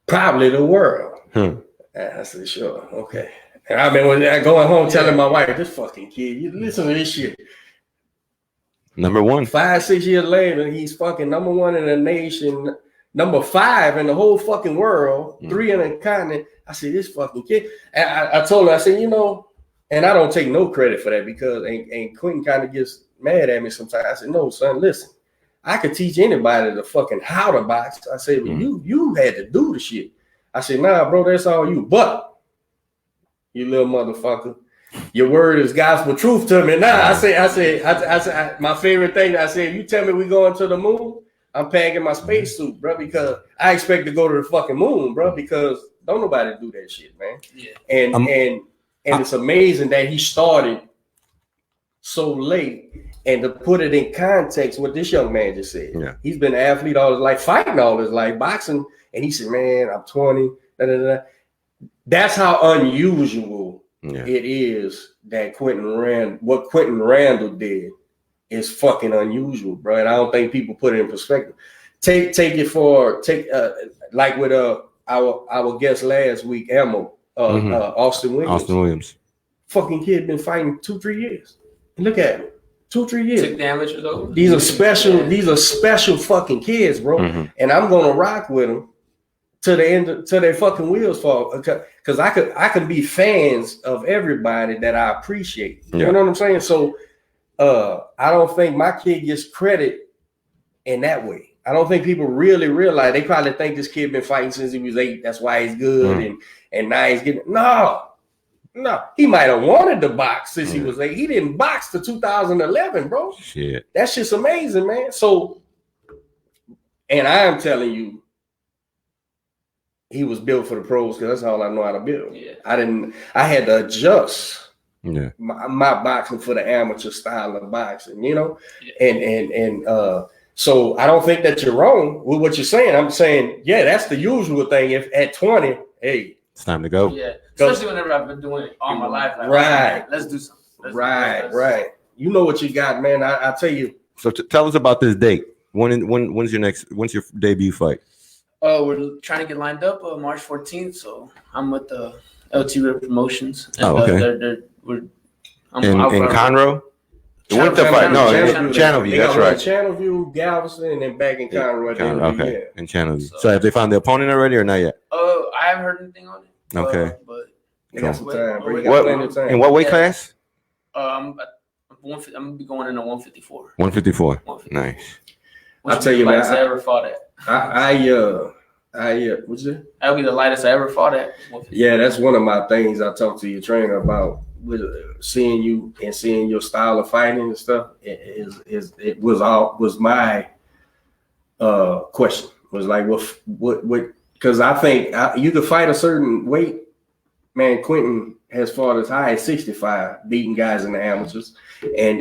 Probably the world. I said, sure, okay. And I've been going home telling my wife, this fucking kid, you listen to this shit. Number one. 5-6 years later, he's fucking number one in the nation, number 5 in the whole fucking world, 3 in the continent. I said, this fucking kid. And I told her, I said, and I don't take no credit for that, because and Quentin kind of gets mad at me sometimes. I said, no, son, listen. I could teach anybody the fucking how to box. I said, well, you had to do the shit. I said, nah, bro, that's all you. But you little motherfucker, your word is gospel truth to me. Nah, I said, my favorite thing. I said, you tell me we going to the moon, I'm packing my spacesuit, bro, because I expect to go to the fucking moon, bro, because don't nobody do that shit, man. Yeah. And it's amazing that he started so late. And to put it in context, what this young man just said, he's been an athlete all his life, fighting all his life, boxing, and he said, man, I'm 20. That's how unusual it is that what Quentin Randall did is fucking unusual, bro. And I don't think people put it in perspective. Take like with our guest last week, Austin Williams. Fucking kid been fighting 2-3 years. And look at him. 2-3 years. Took damage or over. These are special fucking kids, bro. And I'm gonna rock with them to the end, till their fucking wheels fall. Because I can be fans of everybody that I appreciate. You know what I'm saying? So I don't think my kid gets credit in that way. I don't think people really realize. They probably think this kid been fighting since he was 8. That's why he's good, and now he's getting no. He might have wanted to box since he was 8. He didn't box till 2011, bro. Shit, that's just amazing, man. So, and I am telling you, he was built for the pros because that's all I know how to build. Yeah. I had to adjust my boxing for the amateur style of boxing, you know? And so I don't think that you're wrong with what you're saying. I'm saying, that's the usual thing. If at 20, hey, it's time to go. Yeah, especially whenever I've been doing it all my life. Like, right. Let's do something. Right. You know what you got, man. I tell you. So tell us about this date. When's your debut fight? We're trying to get lined up March 14th. So I'm with the LT Rip Promotions. And, okay. In Conroe? What the fight? No, Channelview. That's right. Channelview, Galveston, and then back in Conroe. Okay, in Channelview. So have they found the opponent already or not yet? I haven't heard anything on it. Okay. But they got some time. In what weight class? I'm gonna be going in at 154. 154. Nice. I'll tell you, man. I ever fought at. What's it? That'll be the lightest I ever fought at. Yeah, that's one of my things I talked to your trainer about. With seeing you and seeing your style of fighting and stuff, it was my question. Was like, what? Because I think you could fight a certain weight. Man, Quentin has fought as high as 65, beating guys in the amateurs,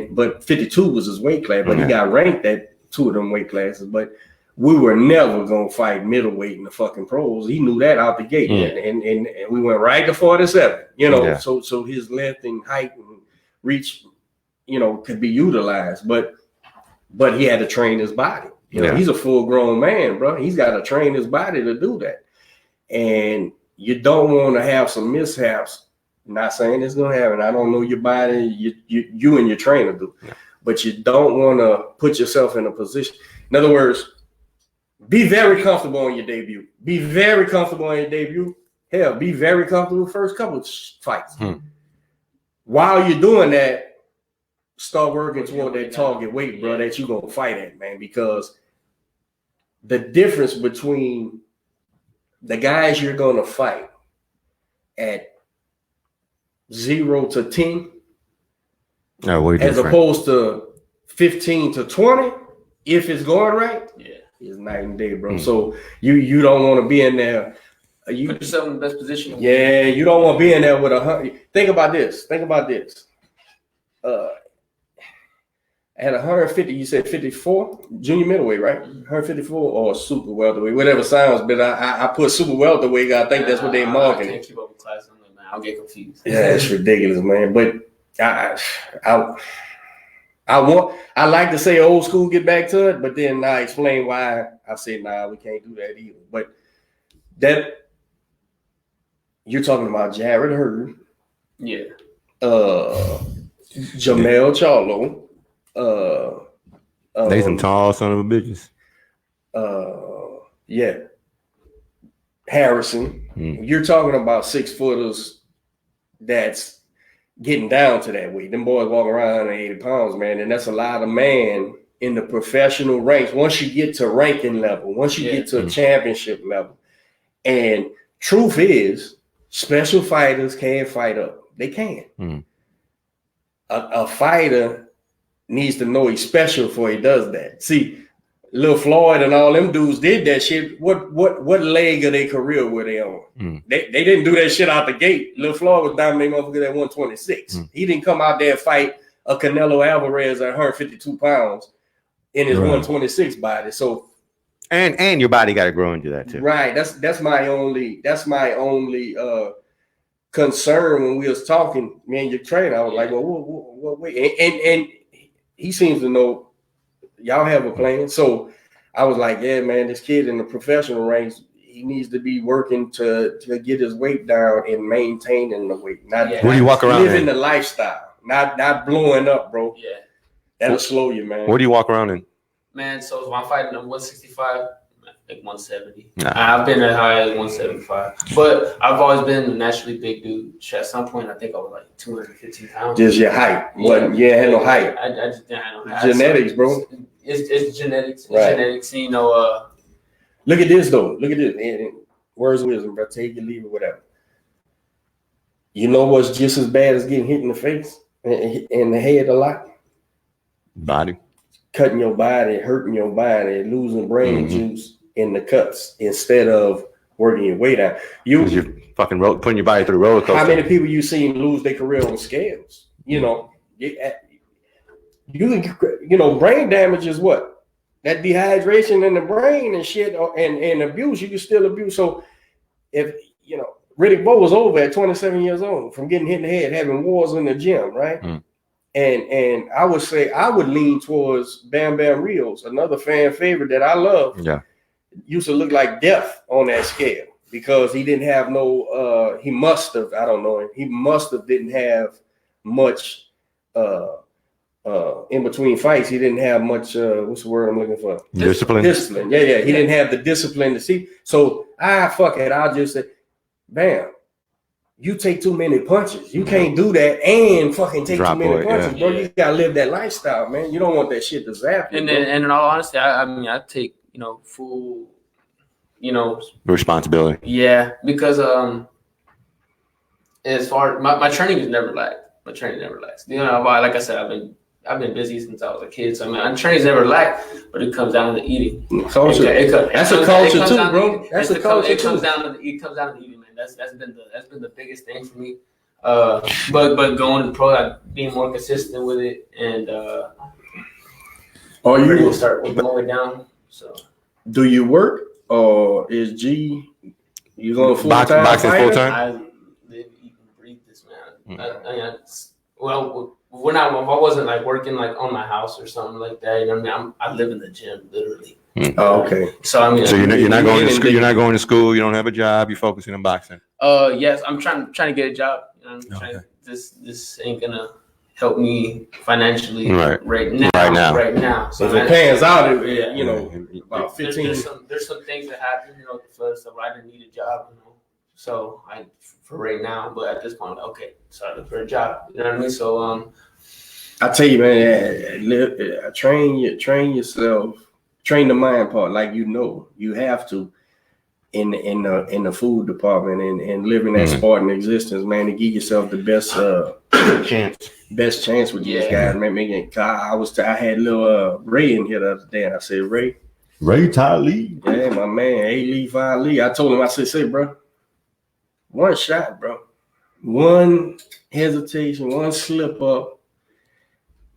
but 52 was his weight class. But he got ranked at 2 of them weight classes. But we were never gonna fight middleweight in the fucking pros. He knew that out the gate, and we went right to 47. You know, so his length and height and reach, you know, could be utilized. But he had to train his body. You know, he's a full grown man, bro. He's got to train his body to do that. And you don't want to have some mishaps. I'm not saying it's gonna happen. I don't know your body. You and your trainer do, but you don't want to put yourself in a position. In other words, be very comfortable on your debut. Be very comfortable on your debut. Hell, be very comfortable first couple of fights. While you're doing that, start working toward that target weight, bro, that you're going to fight at, man, because the difference between the guys you're going to fight at 0 to 10 as opposed to 15 to 20, if it's going right, it's night and day, bro. So you don't want to be in there. You put yourself in the best position. Yeah, you don't want to be in there with 100. Think about this. At 150, you said 54, junior middleweight, right? 154 or super welterweight, whatever sounds better. I put super welterweight. I think that's what they're marking. I can't keep up with class. I'll get confused. Yeah, it's ridiculous, man. But I like to say old school, get back to it, but then I explain why I say, nah, we can't do that either. But that you're talking about Jared Hurd. Yeah. Jamel Charlo. They some tall son of a bitches. Yeah. Harrison. You're talking about 6-footers that's getting down to that weight. Them boys walk around at 80 pounds, man, and that's a lot of man in the professional ranks, once you get to ranking level, once you get to a championship level. And truth is, special fighters can fight up. They can. A fighter needs to know he's special before he does that. See, Lil Floyd and all them dudes did that shit. What leg of their career were they on? They didn't do that shit out the gate. Lil Floyd was dominating motherfucker at 126. He didn't come out there and fight a Canelo Alvarez at 152 pounds in his 126 body. So and your body got to grow into that too. Right. That's my only concern when we was talking, me and your trainer. I was like, well, wait. And he seems to know y'all have a plan. So I was like, yeah, man, this kid in the professional ranks, he needs to be working to get his weight down and maintaining the weight. Where do you walk around? Living the lifestyle, not blowing up, bro. Yeah. That'll slow you, man. Where do you walk around in? Man, so when I'm fighting, I'm 165, like 170. I've been as high as 175, but I've always been a naturally big dude. At some point, I think I was like 215 pounds. Just your height. You ain't had no height. I just didn't have no height. Genetics, bro. It's genetics. It's right. genetics. You know. Look at this though. Look at this. And words of wisdom, bro. Take it, leave it, whatever. You know what's just as bad as getting hit in the face and the head a lot? Body. Cutting your body, hurting your body, losing brain juice in the cuts instead of working your way down. You're fucking putting your body through the roller coaster. How many people you seen lose their career on scales? You know, brain damage is what? That dehydration in the brain and shit and abuse, you can still abuse. So if, Riddick Bowe was over at 27 years old from getting hit in the head, having wars in the gym, right? And I would say I would lean towards Bam Bam Rios, another fan favorite that I love. Yeah. Used to look like death on that scale because he didn't have no he must have didn't have much in between fights. He didn't have much what's the word I'm looking for? Discipline. Yeah. He didn't have the discipline to see. So fuck it. I'll just say, Bam, you take too many punches. You can't do that and fucking take too many punches, bro. You gotta live that lifestyle, man. You don't want that shit to zap you. And in all honesty, I take full responsibility. Yeah, because as far my training has never lacked. My training never lacks. Like I said, I've been busy since I was a kid. So my training's never lacked, but it comes down to eating. Culture. That's a culture too, bro. That's a culture. It comes down to eating, man. That's been the biggest thing for me. But going to pro, like being more consistent with it, and are you start working my way down? So, do you work or is G? You going full time? Boxing full time? I live, eat, and breathe this, man. When I wasn't like working like on my house or something like that, I live in the gym literally. Oh, okay. So so you're not going to school. You're not going to school. You don't have a job. You're focusing on boxing. Yes, I'm trying to get a job. This ain't gonna help me financially right now. So if it pans out, about 15. There's some things that happen, so I didn't need a job, So for right now, but at this point, okay, so I look for a job. You know what I mean? So I tell you, man, train yourself, train the mind part, like you have to in the food department and living that Spartan existence, man, to give yourself the best chance with these guys, man. I had little Ray in here the other day, and I said, Ray Ty Lee, yeah, my man, A-Lee, 5 Lee. I told him, I said, say, bro, one shot, bro, one hesitation, one slip up,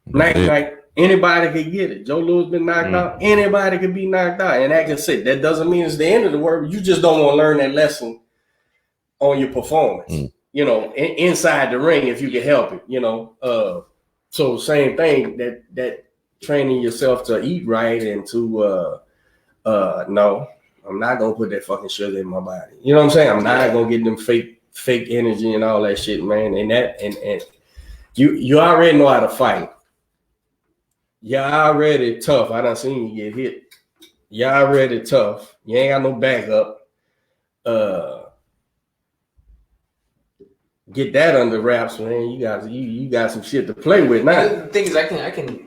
night. Anybody could get it. Joe Louis been knocked out. Anybody could be knocked out. And that can sit. That doesn't mean it's the end of the world. You just don't want to learn that lesson on your performance, inside the ring if you can help it, So same thing, that training yourself to eat right and to, no, I'm not going to put that fucking sugar in my body. You know what I'm saying? I'm not going to get them fake energy and all that shit, man. And you already know how to fight. You're already tough. I done seen you get hit. You're already tough. You ain't got no backup. Get that under wraps, man. You got some shit to play with now. The thing is, I can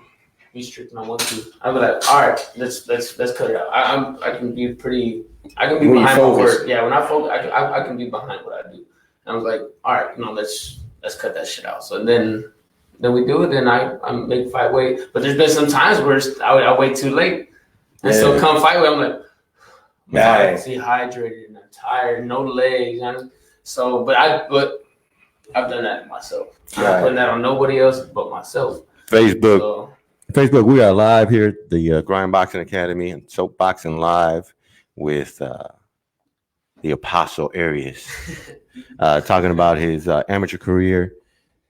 restricting on 1-2. I'd be like, all right, let's cut it out. I can be behind my word. Yeah, when I focus, I can be behind what I do. And I was like, all right, let's cut that shit out. So then we do it, and I make fight weight. But there's been some times where I wait too late, and so come fight weight, I'm like, dehydrated and I'm tired, no legs, and so. But I've done that myself. I'm not putting that on nobody else but myself. Facebook, we are live here at the Grind Boxing Academy and Soap Boxing Live with the Apostle ARIAS, talking about his amateur career,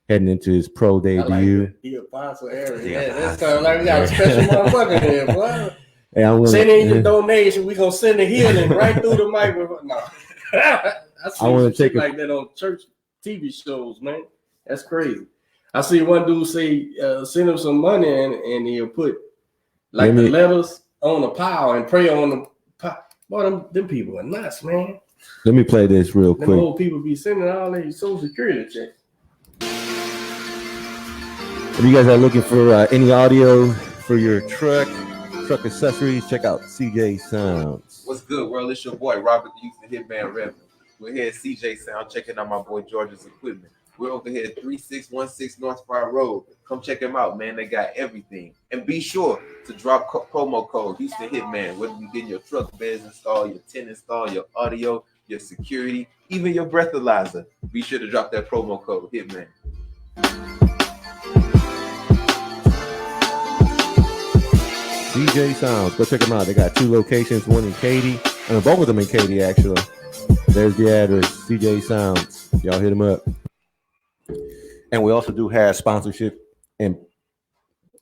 heading into his pro debut. Like the Apostle ARIAS. Yeah, that's kind of like we got a special motherfucker here, boy. Hey, send in your donation. We're going to send the healing right through the microphone. No. I want to take like that on church TV shows, man. That's crazy. I see one dude say, send him some money and he'll put like the letters on a pile and pray on the pile. Boy, them people are nuts, man. Let me play this real quick. Them old people be sending all their Social Security checks. If you guys are looking for any audio for your truck accessories, check out CJ Sounds. What's good, world? It's your boy Robert the Houston Hitman Reverend. We're here at CJ Sound checking out my boy George's equipment. We're over here at 3616 North Fire Road. Come check them out, man. They got everything. And be sure to drop promo code Houston Hitman. Whether you're getting your truck beds installed, your tent installed, your audio, your security, even your breathalyzer, be sure to drop that promo code Hitman. CJ Sounds. Go check them out. They got 2 locations, one in Katy. Both of them in Katy, actually. There's the address, CJ Sounds. Y'all hit them up. And we also do have sponsorship and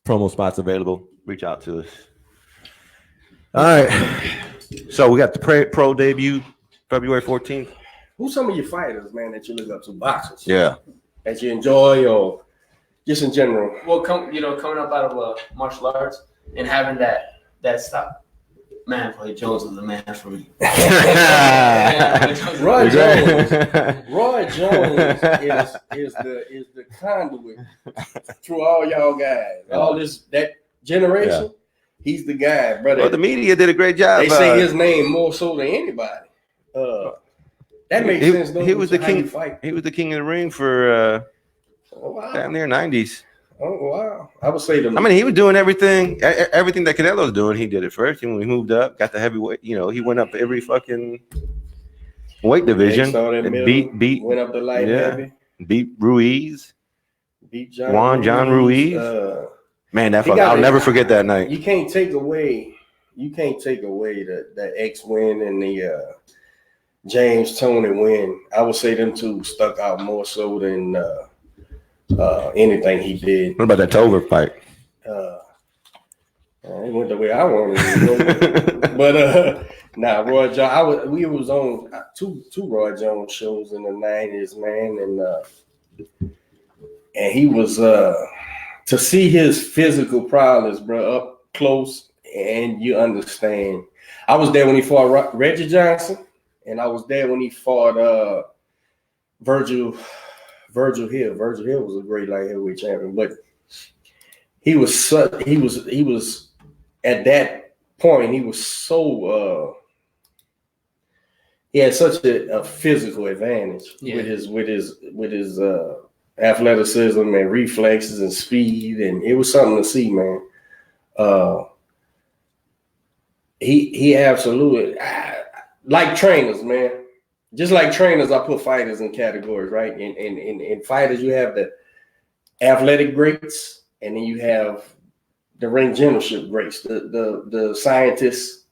promo spots available. Reach out to us. All right. So we got the pro debut, February 14th. Who's some of your fighters, man, that you look up to, boxers? Yeah. That you enjoy or just in general? Well, coming up out of martial arts and having that stop. Man, Roy Jones is the man for me. Roy Jones is the conduit through all y'all guys. All that generation, yeah. He's the guy, brother. Well, the media did a great job. They say his name more so than anybody. That makes sense. Though, he was the king. He was the king of the ring for down there 90s. Oh wow! I would say he was doing everything that Canelo was doing. He did it first. When he moved up, got the heavyweight. He went up every fucking weight division. Beat went up the light heavy. Beat Ruiz. Beat John Ruiz. Man, I'll never forget that night. You can't take away the X win and the James Toney win. I would say them two stuck out more so than. Anything he did. What about that Tover fight? It went the way I wanted it to go. But Roy Jones. We was on two Roy Jones shows in the 90s, man, and he was to see his physical prowess, bro, up close, and you understand. I was there when he fought Reggie Johnson, and I was there when he fought Virgil Hill. Virgil Hill was a great light heavyweight champion, but he was at that point, he was so he had such a physical advantage with his athleticism and reflexes and speed, and it was something to see, man. He absolutely like trainers, man. Just like trainers, I put fighters in categories, right? In fighters, you have the athletic greats, and then you have the ring generalship greats, the scientists,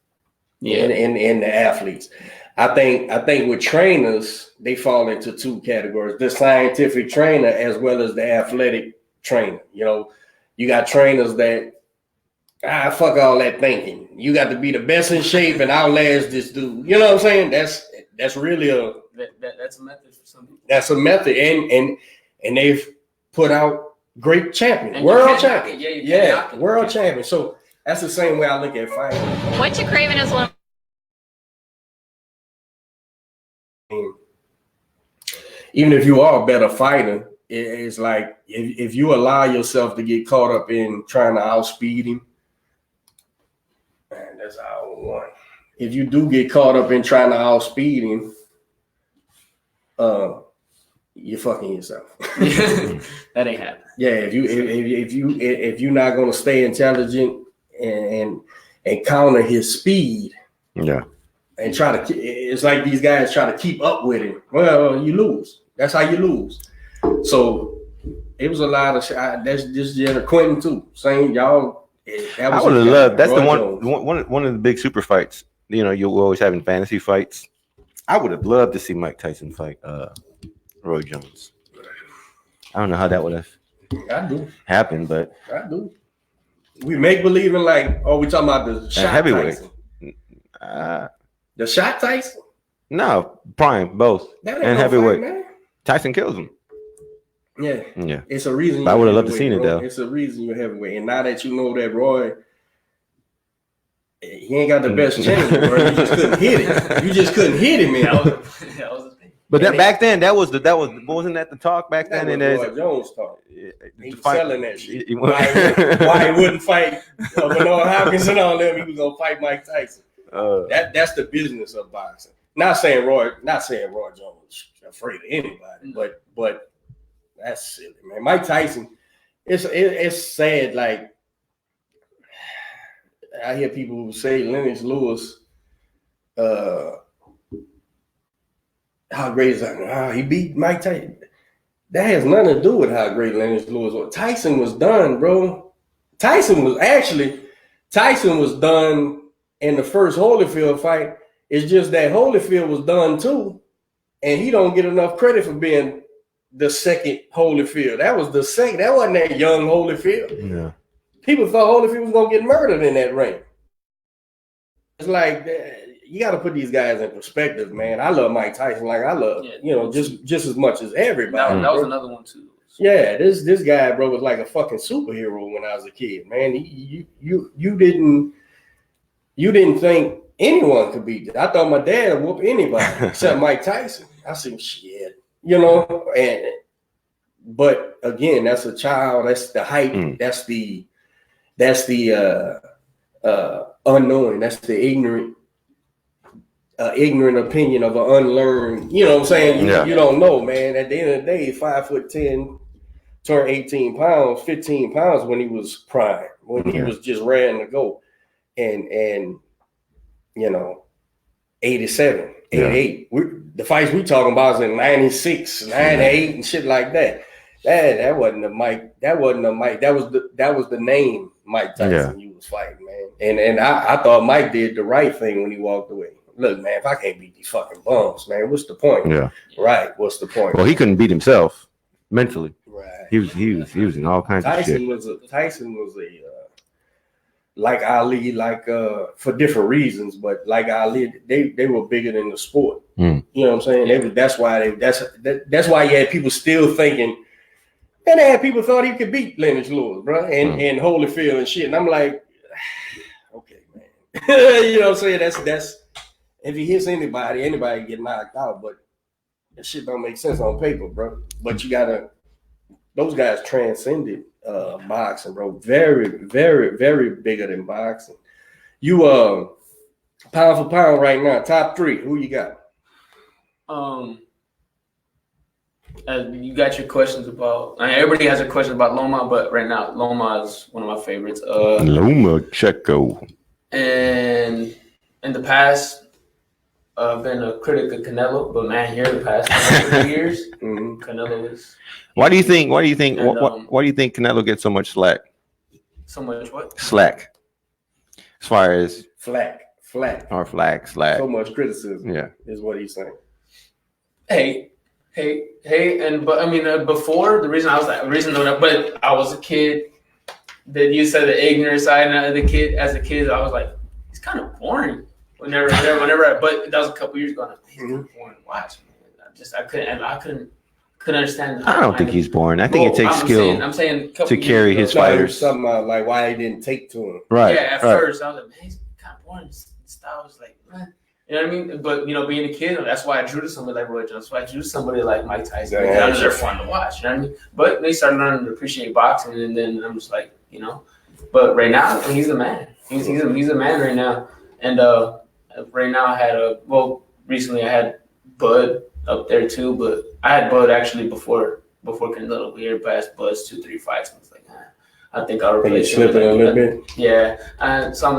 and the athletes. I think with trainers, they fall into 2 categories: the scientific trainer as well as the athletic trainer. You got trainers that fuck all that thinking. You got to be the best in shape and outlast this dude. You know what I'm saying? That's really that's a method for some people. That's a method, and they've put out great champions, world champions, world champions. So that's the same way I look at fighting. What you craving is one. Even if you are a better fighter, it's like if you allow yourself to get caught up in trying to outspeed him, man, that's our one. If you do get caught up in trying to outspeed him, you're fucking yourself. That ain't happening. Yeah, if you're not gonna stay intelligent and counter his speed, Yeah. and try to, it's like these guys try to keep up with him. Well, you lose. That's how you lose. So it was a lot of that's just Quentin too. Saying y'all, I would have loved. That's one of the big super fights. You know, you're always having fantasy fights. I would have loved to see Mike Tyson fight Roy Jones. I don't know how that would have happened, but I do. We make believe in like, oh, we talking about the shot heavyweight. Tyson. The shot Tyson? No, prime, both. And heavyweight. Fight, Tyson kills him. Yeah. Yeah. It's a reason. I would have loved to seen it though. It's a reason you're heavyweight. And now that you know that Roy, he ain't got the best chance, bro. You just couldn't hit it. You just couldn't hit him, man. That was the thing. But back then, that wasn't that the talk back then? And Roy Jones talk. He was selling that shit. Why Why he wouldn't fight Bernard Hopkins and all them? He was gonna fight Mike Tyson. That's the business of boxing. Not saying Roy Jones afraid of anybody, but that's silly, man. Mike Tyson, it's sad. Like I hear people who say Lennox Lewis, how great is that? He beat Mike Tyson. That has nothing to do with how great Lennox Lewis was. Tyson was done, bro. Tyson was done in the first Holyfield fight. It's just that Holyfield was done too, and he don't get enough credit for being the second Holyfield. That was the second. That wasn't that young Holyfield. Yeah. People thought Holyfield was gonna get murdered in that ring. It's like you got to put these guys in perspective, man. I love Mike Tyson, like I love just as much as everybody. That was another one too. Yeah, this guy, bro, was like a fucking superhero when I was a kid, man. You didn't think anyone could beat it. I thought my dad would whoop anybody except Mike Tyson. I said, shit, but again, that's a child. That's the hype. That's the unknowing. That's the ignorant opinion of an unlearned. You know what I'm saying? You don't know, man. At the end of the day, 5'10", turned 18 pounds, 15 pounds when he was prime, when he was just raring to go, and 87, 88. The fights we talking about is in 96, 98, and shit like that. That wasn't a Mike. That wasn't a Mike. That was the name Mike Tyson you was fighting, man. And I thought Mike did the right thing when he walked away. Look, man, if I can't beat these fucking bums, man, what's the point? Yeah. Right. What's the point? Well, he couldn't beat himself mentally. Right. He was in all kinds of shit. Tyson was a like Ali, for different reasons, but like Ali, they were bigger than the sport. You know what I'm saying? That's why you had people still thinking, and they had people thought he could beat Lennox Lewis, bro, and Holyfield and shit. And I'm like, okay, man. You know what I'm saying? That's if he hits anybody get knocked out, but that shit don't make sense on paper, bro. But those guys transcended boxing, bro. Very, very, very bigger than boxing. You pound for pound right now, top 3. Who you got? You got your questions about. Everybody has a question about Loma, but right now Loma is one of my favorites. Loma Checo. And in the past, I've been a critic of Canelo, but man, here the past 2 years, Canelo is. Why do you think Canelo gets so much slack? So much what? Slack. As far as flack. Or slack. So much criticism. Yeah, is what he's saying. Hey, but I mean, before the reason I was a kid. That you said the ignorant side, and as a kid, I was like, he's kind of boring. Whenever, but that was a couple years ago. He's kind of boring to watch, man. I couldn't understand. I don't think he's boring. I think it takes skill. I'm saying to carry his fighters. Something why he didn't take to him. Right. Yeah. At first, I was like, man, he's kind of boring. His style was like, man. You know what I mean? But being a kid, that's why I drew to somebody like Roy Jones. That's why I drew to somebody like Mike Tyson. Yeah, They're fun to watch. You know what I mean? But they started learning to appreciate boxing, and then I'm just like, But right now, he's a man. He's a man right now. And right now recently I had Bud up there too, but I had Bud actually before Canelo. We passed Bud's 2-3 fights. And I was like, I think I'll replace him. Slipping a little bit. Yeah. So I'm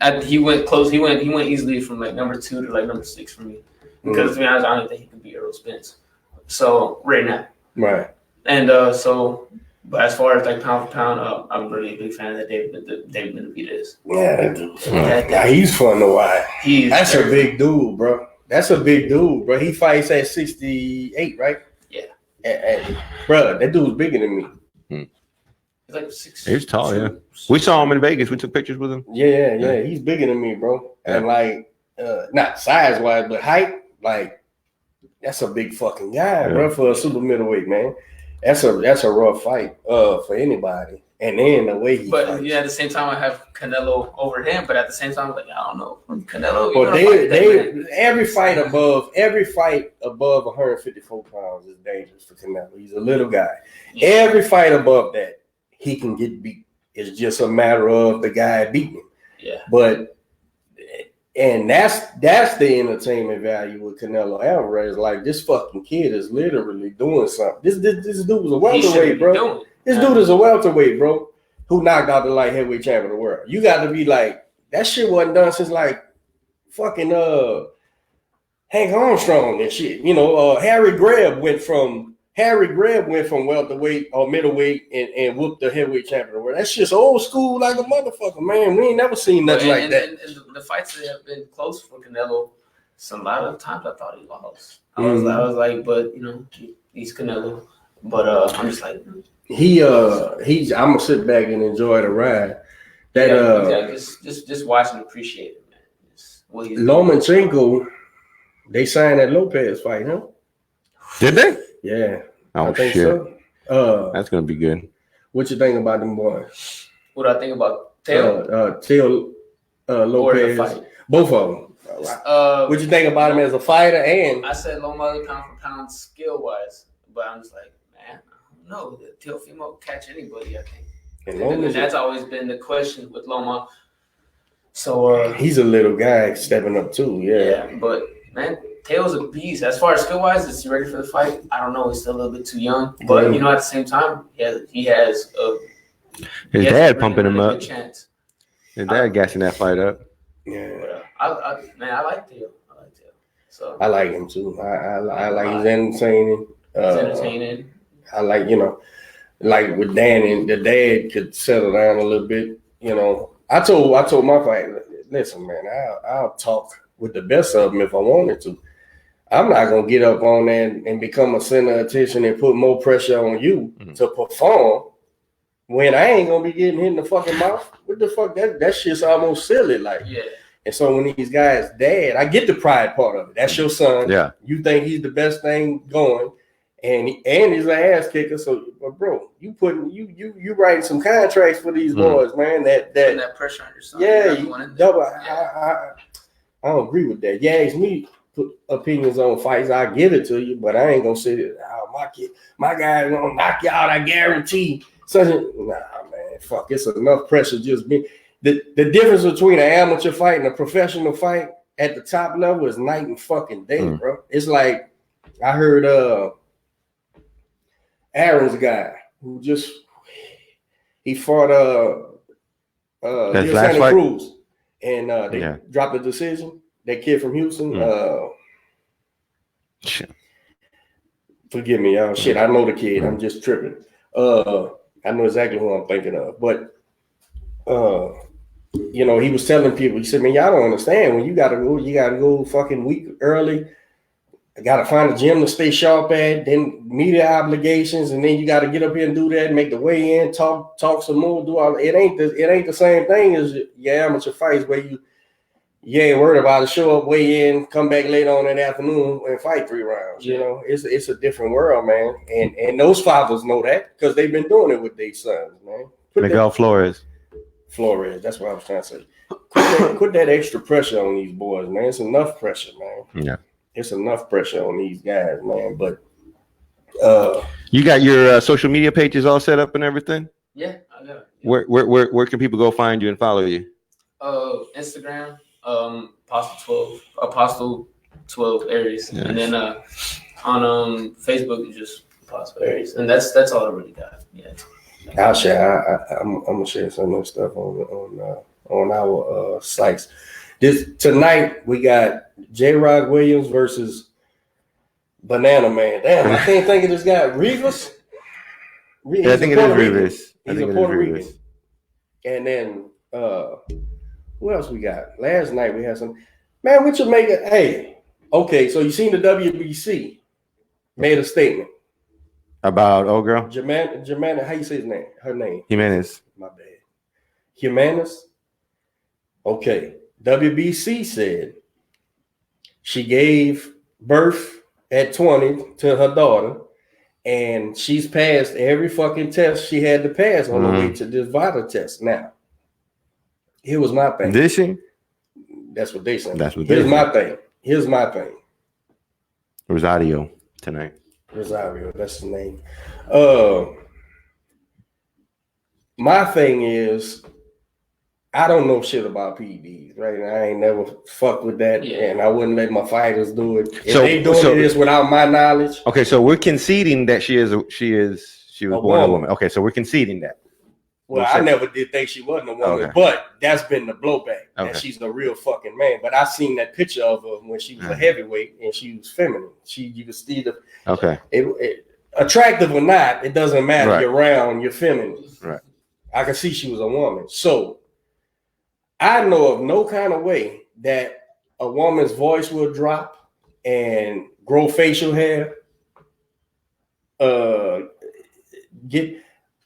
like, he went close. He went easily from like number 2 to like number 6 for me. Because to be honest, I don't think he could beat Errol Spence. So right now. Right. And but as far as like pound for pound, I'm really a big fan of that David Benavidez. Yeah, he's fun to watch. That's a big dude, bro. He fights at 68, right? Yeah. And bro, that dude's bigger than me. He's like 6. He's tall, yeah. We saw him in Vegas. We took pictures with him. Yeah. He's bigger than me, bro. Yeah. And like, not size wise, but height, like, that's a big fucking guy, bro, for a super middleweight, man. That's a rough fight for anybody. And then the way he fights. At the same time I have Canelo over him, but at the same time I'm like, I don't know. Canelo. But every fight above 154 pounds is dangerous for Canelo. He's a little guy. Yeah. Every fight above that, he can get beat. It's just a matter of the guy beating him. Yeah. And that's the entertainment value with Canelo Alvarez. Like, this fucking kid is literally doing something. This dude was a welterweight, bro. This dude is a welterweight, bro, who knocked out the light heavyweight champion of the world. You got to be like, that shit wasn't done since like fucking Hank Armstrong and shit. Harry Greb went from welterweight or middleweight and whooped the heavyweight champion of the world. That's just old school like a motherfucker, man. We ain't never seen nothing like that. And the fights that have been close for Canelo, a lot of times I thought he lost. I was like, but he's Canelo. But I'm just like, I'm gonna sit back and enjoy the ride. Just watch and appreciate it, man. Lomachenko, they signed that Lopez fight, huh? Did they? Yeah. Oh, I think shit. So. That's gonna be good. What you think about them boys? What do I think about Teo? Teo Lopez. Fight? Both of them. What you think about him as a fighter? And I said Loma pound for pound skill wise, but I'm just like, man, I don't know. Teofimo will catch anybody, I think. And that's always been the question with Loma. So he's a little guy stepping up too. Yeah, but man, Teo's a beast. As far as skill wise, is he ready for the fight? I don't know. He's still a little bit too young, but at the same time, he has his dad pumping him up. Chance. His dad gassing that fight up. Yeah, I like Teo. So I like him too. I like his entertaining. He's entertaining. I like like with Danny, the dad could settle down a little bit. I told my fight, listen, man, I'll talk with the best of them if I wanted to. I'm not gonna get up on that and become a center of attention and put more pressure on you to perform when I ain't gonna be getting hit in the fucking mouth. What the fuck? That shit's almost silly. Like, yeah. And so when these guys, dad, I get the pride part of it. That's your son. Yeah. You think he's the best thing going, and he's an ass kicker. So, but bro, you writing some contracts for these boys, man. That pressure on your son. Yeah, I don't agree with that. You ask me put opinions on fights, I give it to you, but I ain't gonna say that. Oh, my guy's gonna knock you out. I guarantee. Nah, man, fuck. It's enough pressure just being. The difference between an amateur fight and a professional fight at the top level is night and fucking day, bro. It's like I heard Aaron's guy who he fought Santa Cruz and they dropped the decision. That kid from Houston. Forgive me, y'all. Shit, I know the kid. I'm just tripping. I know exactly who I'm thinking of, but he was telling people, he said, man, y'all don't understand. When you gotta go fucking week early. I gotta find a gym to stay sharp at, then media obligations, and then you gotta get up here and do that, make the weigh in, talk some more, do all. It ain't the same thing as your amateur fights where you ain't worried about it. Show up, weigh in, come back later on in the afternoon and fight 3 rounds. Yeah. It's a different world, man. And those fathers know that because they've been doing it with their sons, man. Miguel Flores. Flores. That's what I was trying to say. Put that extra pressure on these boys, man. It's enough pressure, man. Yeah. It's enough pressure on these guys, man. But you got your social media pages all set up and everything? Yeah, I got it. Where can people go find you and follow you? Instagram, Apostle 12 Aries, yes. And then on Facebook it's just Apostle Aries, and that's all I really got. Yeah. I'll share. I'm gonna share some of that stuff on our sites. Tonight we got J-Rock Williams versus Banana Man. Damn, I can't think of this guy. Rivas. Yeah, I think it is Rivas. He's a Puerto Rican. And then who else we got? Last night we had some. Man, we should make it. Hey, okay. So you seen the WBC made a statement about old girl Jemana. How you say his name? Her name. Jimenez. My bad. Jimenez. Okay. WBC said she gave birth at 20 to her daughter, and she's passed every fucking test she had to pass on the way to this vital test. Now, here was my thing. Did she? That's what they said. Here's my thing. Rosario tonight. Rosario, that's the name. My thing is, I don't know shit about PEDs, right? I ain't never fucked with that, and I wouldn't let my fighters do it. If they doing this without my knowledge. Okay, so we're conceding that she was born a woman. Okay, so we're conceding that. Well, I never did think she wasn't a woman, but that's been the blowback. Okay. That she's a real fucking man. But I seen that picture of her when she was a heavyweight and she was feminine. You could see attractive or not, it doesn't matter. Right. You're round, you're feminine. Right. I could see she was a woman. So I know of no kind of way that a woman's voice will drop and grow facial hair,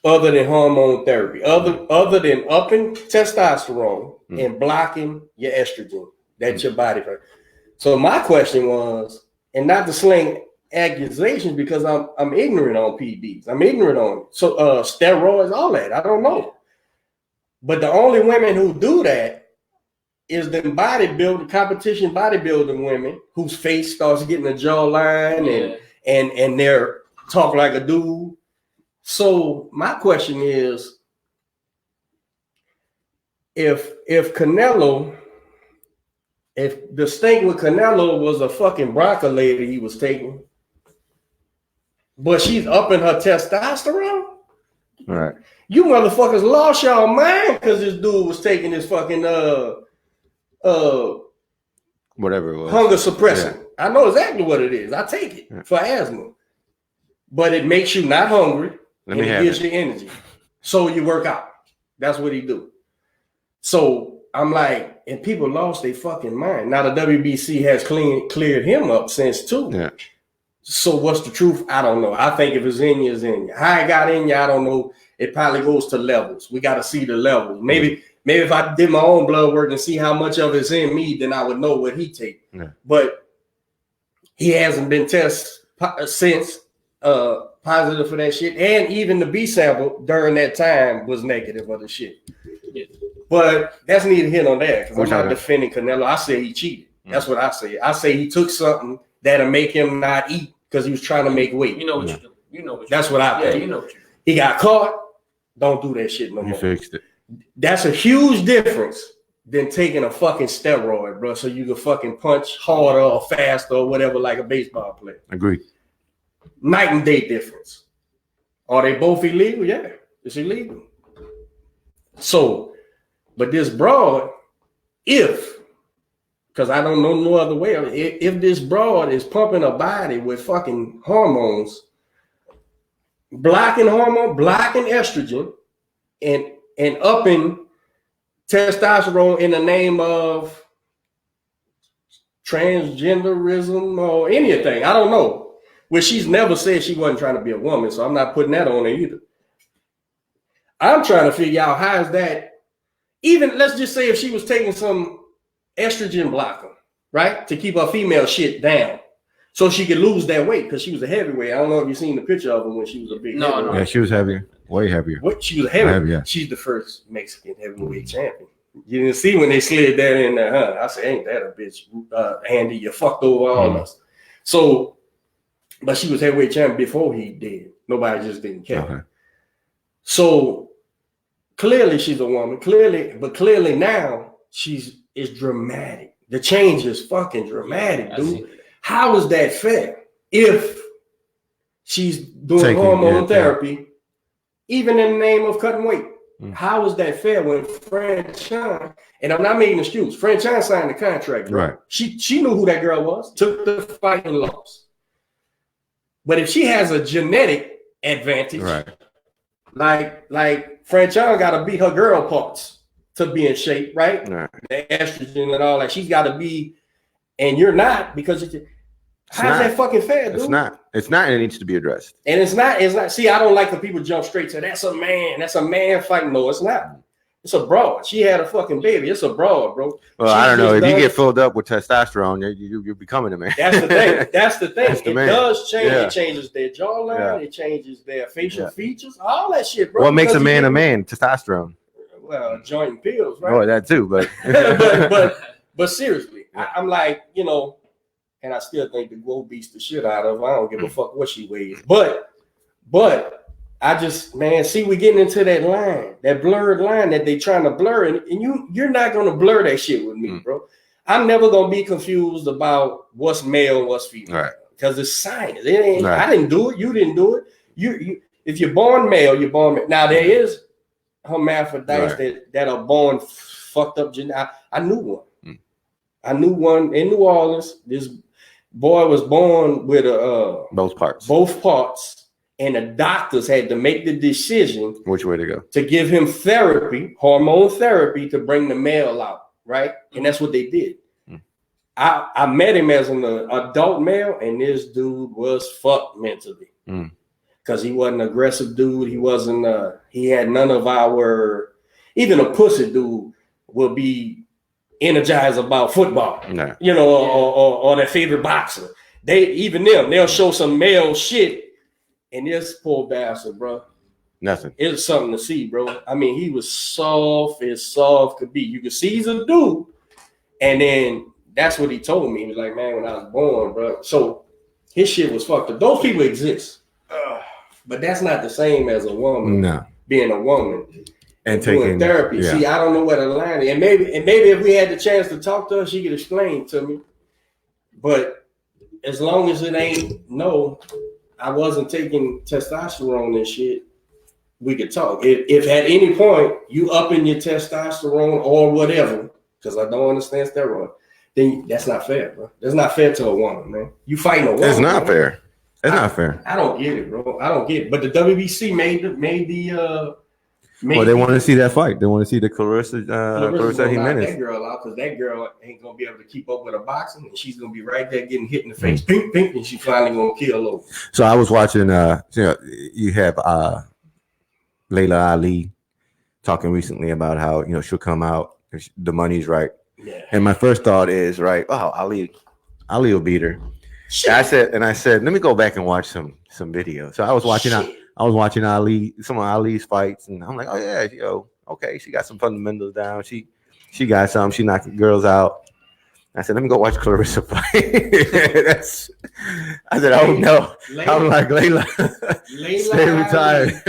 other than hormone therapy, other than upping testosterone and blocking your estrogen that your body. So my question was, and not to sling accusations because I'm ignorant on PEDs. I'm ignorant on so steroids, all that. I don't know. But the only women who do that is the competition bodybuilding women whose face starts getting a jawline and they're talk like a dude. So my question is, if the stink with Canelo was a fucking Bronco lady he was taking, but she's upping her testosterone, right? You motherfuckers lost y'all mind because this dude was taking this fucking whatever it was, hunger suppressant. Yeah. I know exactly what it is. I take it for asthma, but it makes you not hungry. And it gives you energy. So you work out. That's what he do. So I'm like, and people lost their fucking mind. Now the WBC has cleared him up since too. Yeah. So what's the truth? I don't know. I think if it's in you, it's in you. How it got in you, I don't know. It probably goes to levels. We got to see the levels. Maybe if I did my own blood work and see how much of it's in me, then I would know what he take. Yeah. But he hasn't been tested since positive for that shit, and even the B sample during that time was negative of the shit. Yeah. But that's neither here nor there because I'm not defending Canelo. I say he cheated. That's what I say. I say he took something that'll make him not eat because he was trying to make weight. You know what you do. You know what. That's what I think. Yeah, you know what you do. He got caught. Don't do that shit no more. You fixed it. That's a huge difference than taking a fucking steroid, bro. So you can fucking punch harder or faster or whatever like a baseball player. Agreed. Night and day difference. Are they both illegal? Yeah, it's illegal. So, but this broad, because I don't know no other way, if this broad is pumping a body with fucking hormones, blocking estrogen, and upping testosterone in the name of transgenderism or anything, I don't know. Well, she's never said she wasn't trying to be a woman, so I'm not putting that on her either. I'm trying to figure out how is that, even let's just say if she was taking some estrogen blocker, right, to keep her female shit down, so she could lose that weight because she was a heavyweight. I don't know if you've seen the picture of her when she was a big heavyweight. Yeah, she was heavier, way heavier. What she was heavy. Yeah. She's the first Mexican heavyweight champion. You didn't see when they slid that in there, huh? I said, ain't that a bitch, Andy? You fucked over all us. So, but she was heavyweight champion before he did. Nobody just didn't care. Okay. So clearly she's a woman. Clearly now it's dramatic. The change is fucking dramatic, dude. How is that fair? If she's doing hormone therapy, even in the name of cutting weight, how is that fair when Fran Chan, and I'm not making an excuse, Fran Chan signed the contract, bro. Right? She knew who that girl was, took the fight and lost. But if she has a genetic advantage, like Fran Chan got to beat her girl parts to be in shape, right? The estrogen and all that, she's got to be, and you're not because it's. How's that fucking fair, dude? It's not, and it needs to be addressed. And it's not. See, I don't like when people jump straight to that's a man fighting. No, it's not. It's a broad. She had a fucking baby. It's a broad, bro. Well, I don't know. If you get filled up with testosterone, you're becoming a man. That's the thing. That's the thing. It does change. Yeah. It changes their jawline. It changes their facial features. All that shit, bro. What makes a man a man? Testosterone. Well, joint and pills, right? Oh, that too, but but seriously, I'm like, you know. And I still think the Go beats the shit out of her. I don't give a fuck what she weighs. But I just, man, see, we getting into that line, that blurred line that they trying to blur. And you're not going to blur that shit with me, bro. I'm never going to be confused about what's male and what's female. Right. Because it's science. It ain't, I didn't do it. You didn't do it. You if you're born male, you're born male. Now, there is hermaphrodites that are born fucked up. I knew one. I knew one in New Orleans. This boy was born with both parts, and the doctors had to make the decision which way to go to give him therapy, hormone therapy, to bring the male out, right? And that's what they did. I met him as an adult male, and this dude was fucked mentally because he wasn't an aggressive dude. He wasn't. He had none of our. Even a pussy dude will be energized about football, you know, or their favorite boxer. They'll show some male shit, and this poor bastard, bro. Nothing. It was something to see, bro. I mean, he was soft as soft could be. You could see he's a dude, and then that's what he told me. He was like, "Man, when I was born, bro." So his shit was fucked up. Those people exist, but that's not the same as a woman. No, being a woman. And doing taking therapy. Yeah. See, I don't know where the line is. And maybe if we had the chance to talk to her, she could explain to me. But as long as it ain't I wasn't taking testosterone and shit, we could talk. If at any point you up in your testosterone or whatever, because I don't understand steroid, then that's not fair, bro. That's not fair to a woman, man. You fighting a woman. It's not fair. It's not fair. I don't get it, bro. I don't get it. But the WBC made the well, they want to see that fight. They want to see the Clarissa Jimenez. That girl out because that girl ain't gonna be able to keep up with her boxing, and she's gonna be right there getting hit in the face, pink, and she finally gonna kill over. So I was watching. You have Layla Ali talking recently about how she'll come out if the money's right. Yeah. And my first thought is Ali will beat her. Shit. I said, let me go back and watch some video. So I was watching. I was watching some of Ali's fights, and I'm like, oh yeah, okay, she got some fundamentals down. She got some. She knocked girls out. I said, let me go watch Clarissa fight. I said, oh no, I'm like Layla stay retired.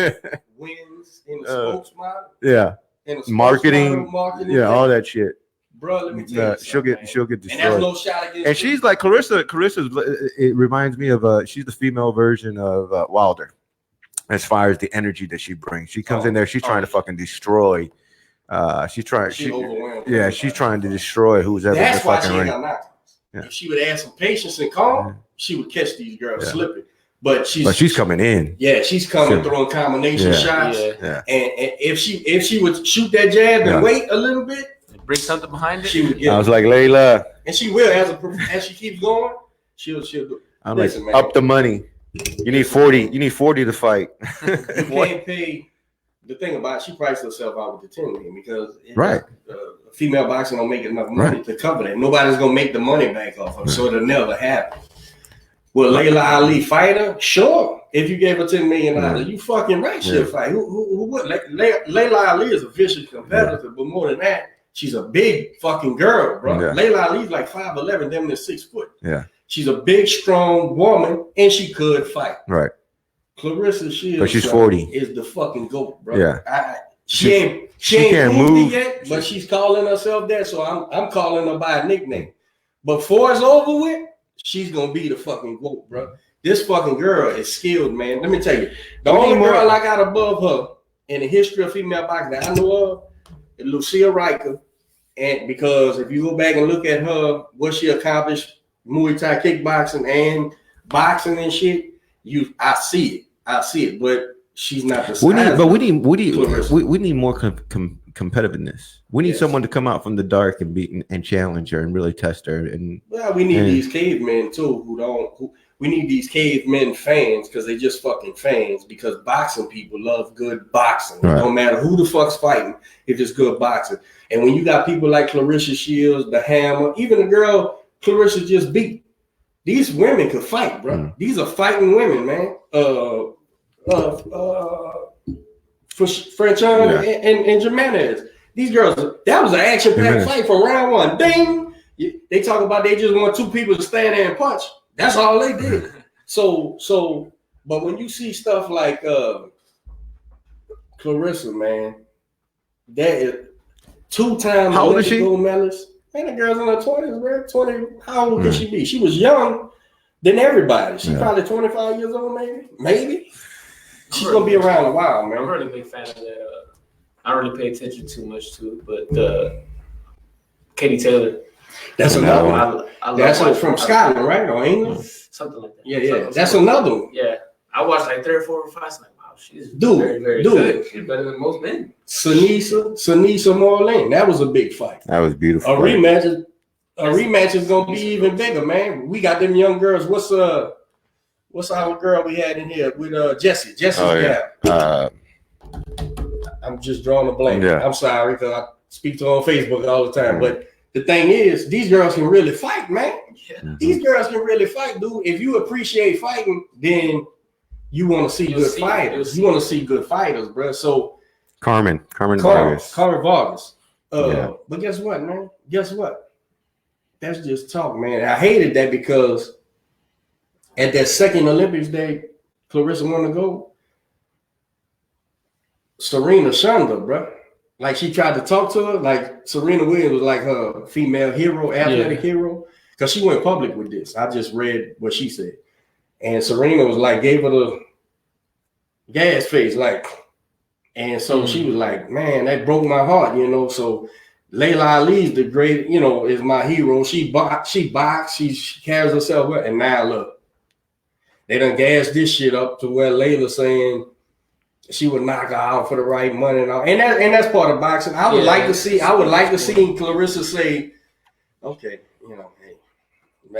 Wins in the spokesman. Yeah, in the marketing. Yeah, all that shit. Bro, let me tell you, she'll get destroyed. And that's no shot against. And she's like Clarissa. It reminds me of she's the female version of Wilder. As far as the energy that she brings, she comes in there. She's trying to fucking destroy. She's trying to destroy who's ever in the fucking ring. Yeah. If she would add some patience and calm, she would catch these girls slipping. But she's coming in. Yeah, she's coming throwing combination shots. Yeah. And if she would shoot that jab and wait a little bit, bring something behind it. She would get I was like, Layla, and she will as she keeps going. She'll do. I'm Listen, like, man, up the money. You need 40. You need 40 to fight. You can't pay. The thing about it, she priced herself out with the 10 million because female boxing don't make enough money to cover that. Nobody's gonna make the money back off her, so it'll never happen. Will Layla Ali fight her? Sure. If you gave her $10 million, you fucking right, she'll fight. Who would? Layla Ali is a vicious competitor, but more than that, she's a big fucking girl, bro. Yeah. Layla Ali's like 5'11", damn near 6 foot. Yeah. She's a big, strong woman, and she could fight. Right. Clarissa Shields, but she's 40, is the fucking GOAT, bro. Yeah. She ain't can't move yet, but she's calling herself that, so I'm calling her by a nickname. But before it's over with, she's gonna be the fucking GOAT, bro. This fucking girl is skilled, man. Let me tell you, the only girl I got above her in the history of female boxing that I know of is Lucia Riker. And because if you go back and look at her, what she accomplished, Muay Thai kickboxing and boxing and shit, I see it, but she's not the size. We need more competitiveness. We need someone to come out from the dark and beat and challenge her and really test her. And we need these cavemen too, we need these cavemen fans because they just fucking fans, because boxing people love good boxing. Right. It don't matter who the fuck's fighting if it's good boxing. And when you got people like Clarissa Shields, the Hammer, even the girl Clarissa just beat, these women could fight, bro. These are fighting women, man. Franchon and Jimenez. These girls, that was an action-packed fight from round one. Ding! They talk about they just want two people to stand there and punch. That's all they did. But when you see stuff like Clarissa, man, that is two-time Olympic gold medalist. Man, the girl's in her 20s, bro. 20. How old could she be? She was young than everybody. She's probably 25 years old, maybe. She's gonna be around a while, man. I'm a really big fan of that. I don't really pay attention too much to it, but Katie Taylor. That's another one. That's from Scotland, right? Or England? Something like that. Yeah. That's another one. Yeah. I watched like 3 or 4 fights. Like, wow, she's very, very good. She's better than most men. Sanisa Marlene. That was a big fight. That was beautiful. A rematch is gonna be even bigger, man. We got them young girls. What's our girl we had in here with Jessie? I'm just drawing a blank. Yeah. I'm sorry because I speak to her on Facebook all the time. But the thing is, these girls can really fight, man. Yeah. These girls can really fight, dude. If you appreciate fighting, then you want to see good fighters. You want to see good fighters, bro. So Carmen Vargas. But guess what, man? Guess what? That's just talk, man. I hated that because at that second Olympics day, Clarissa won the gold. Serena shunned her, bro. Like she tried to talk to her. Like Serena Williams was like her female hero, athletic hero, because she went public with this. I just read what she said, and Serena was like, gave her the gas face, like, and so she was like, man, that broke my heart, you know. So Layla Ali's the great, you know, is my hero. She boxed, she carries herself well, and now look, they done gassed this shit up to where Layla saying she would knock her out for the right money and all, and that's part of boxing. I would like to see Clarissa say, okay, you know, hey,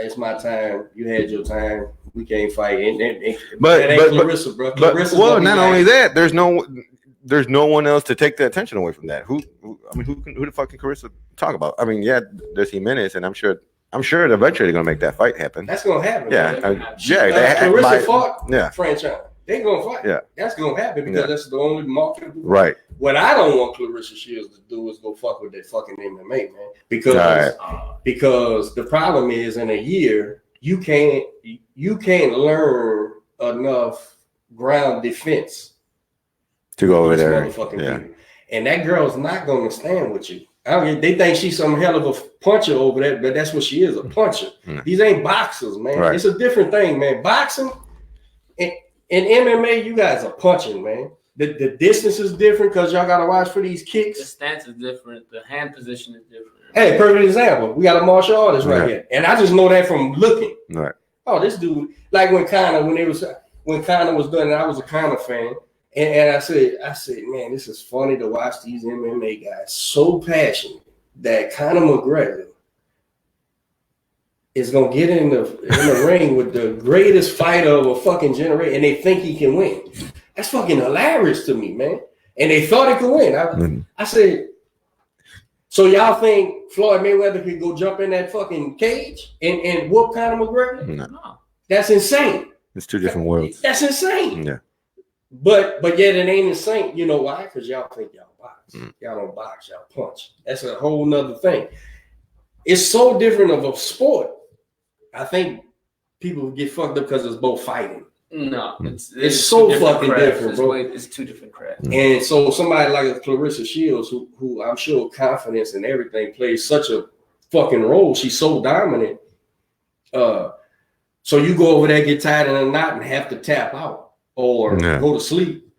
it's my time. You had your time. We can't fight. But Clarissa, bro. Not only that, there's no one else to take the attention away from that. Who the fuck can Clarissa talk about? I mean, there's Jimenez, and I'm sure eventually they're gonna make that fight happen. That's gonna happen. Clarissa fought franchise. They gonna fight. Yeah, that's gonna happen because that's the only market. Right. What I don't want Clarissa Shields to do is go fuck with that fucking MMA, man. Because the problem is in a year you can't learn enough ground defense to go over there. People. And that girl's not gonna stand with you. They think she's some hell of a puncher over there, but that's what she is, a puncher. These ain't boxers, man. Right. It's a different thing, man. Boxing and MMA, you guys are punching, man. The distance is different because y'all gotta watch for these kicks. The stance is different. The hand position is different. Hey, perfect example. We got a martial artist right here, and I just know that from looking. Right. Oh, this dude, like when Conor was done, and I was a Conor fan, and I said, man, this is funny to watch these MMA guys so passionate that Conor McGregor is gonna get in the ring with the greatest fighter of a fucking generation, and they think he can win. That's fucking hilarious to me, man. And they thought he could win. I said, so y'all think Floyd Mayweather could go jump in that fucking cage and whoop Conor McGregor? No. That's insane. It's two different worlds. That's insane. Yeah. But yet it ain't insane. You know why? Because y'all think y'all box. Y'all don't box, y'all punch. That's a whole nother thing. It's so different of a sport. I think people get fucked up because it's both fighting. No, it's so fucking different, bro. It's two different crafts. And so somebody like a Clarissa Shields, who I'm sure confidence and everything plays such a fucking role. She's so dominant. So you go over there, get tied in a knot, and have to tap out or go to sleep.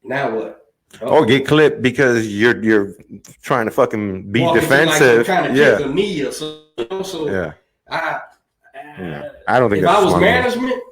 Now what? Or get clipped because you're trying to fucking be defensive. Like kind of kick a knee or something. So I don't think if I was management,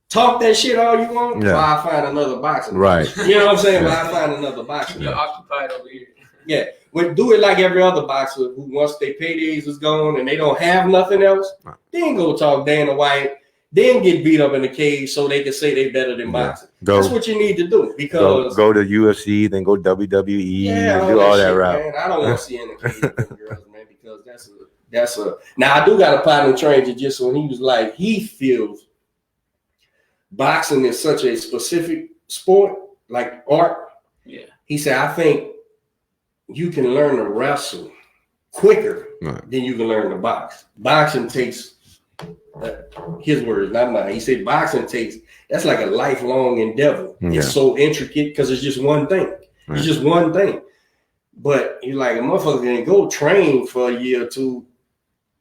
talk that shit all you want. Yeah. I'll find another boxer. Right. You know what I'm saying? I'll find another boxer. You're occupied over here. Yeah. But do it like every other boxer who once their paydays is gone and they don't have nothing else, then go talk Dana White, then get beat up in the cage so they can say they better than boxing. That's what you need to do because go to UFC, then go WWE, and do all that route. Man. I don't want to see in the cage with girls, man, because that's a. Now I do got a partner trained jiu-jitsu, and he was like, he feels boxing is such a specific sport, like art. Yeah. He said, I think you can learn to wrestle quicker than you can learn to box. Boxing takes, his words, not mine. He said boxing takes, that's like a lifelong endeavor. Yeah. It's so intricate because it's just one thing. It's just one thing. But you're like, a motherfucker can go train for a year or two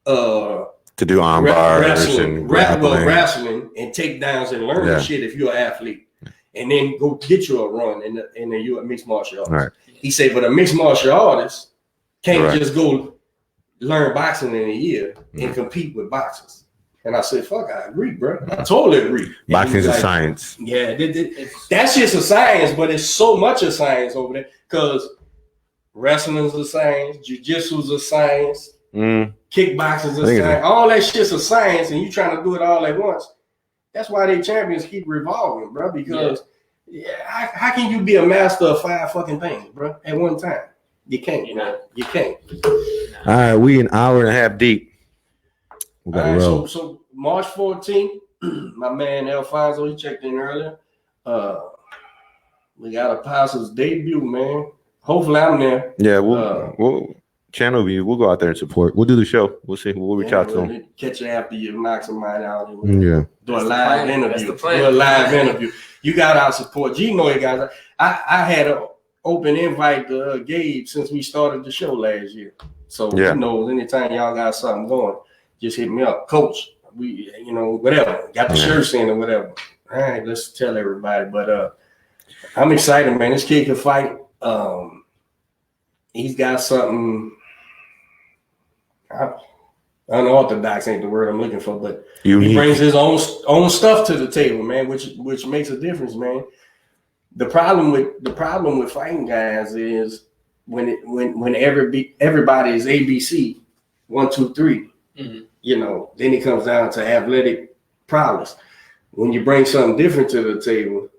to do arm bars and wrestling and takedowns and learn the shit if you're an athlete. And then go get you a run and then you're a mixed martial artist. Right. He said, but a mixed martial artist can't just go learn boxing in a year and compete with boxers. And I said, fuck, I agree, bro. I totally agree. Boxing's a science. Yeah, that's just a science, but it's so much a science over there because wrestling's a science, jiu-jitsu's a science, kickboxing's a science. All that shit's a science, and you trying to do it all at once. That's why they champions keep revolving, bro, because how can you be a master of 5 fucking things, bro, at one time? You can't, You can't. All right, we an hour and a half deep. We got to roll. So March 14th, my man Alfonso, he checked in earlier. We got Apostle's debut, man. Hopefully I'm there. Yeah, we'll channel view. We'll go out there and support. We'll do the show. We'll see. We'll reach out to them. Catch you after you knock somebody out. Yeah. Do a live interview. You got our support. G know you guys. I had an open invite to Gabe since we started the show last year. So you know, anytime y'all got something going, just hit me up, Coach. We, whatever. Got the shirts in or whatever. All right, let's tell everybody. But I'm excited, man. This kid can fight. He's got something. Unorthodox ain't the word I'm looking for, but he brings his own stuff to the table, man, which makes a difference, man. The problem with fighting guys is when everybody is ABC 1, 2, 3. Then it comes down to athletic prowess. When you bring something different to the table,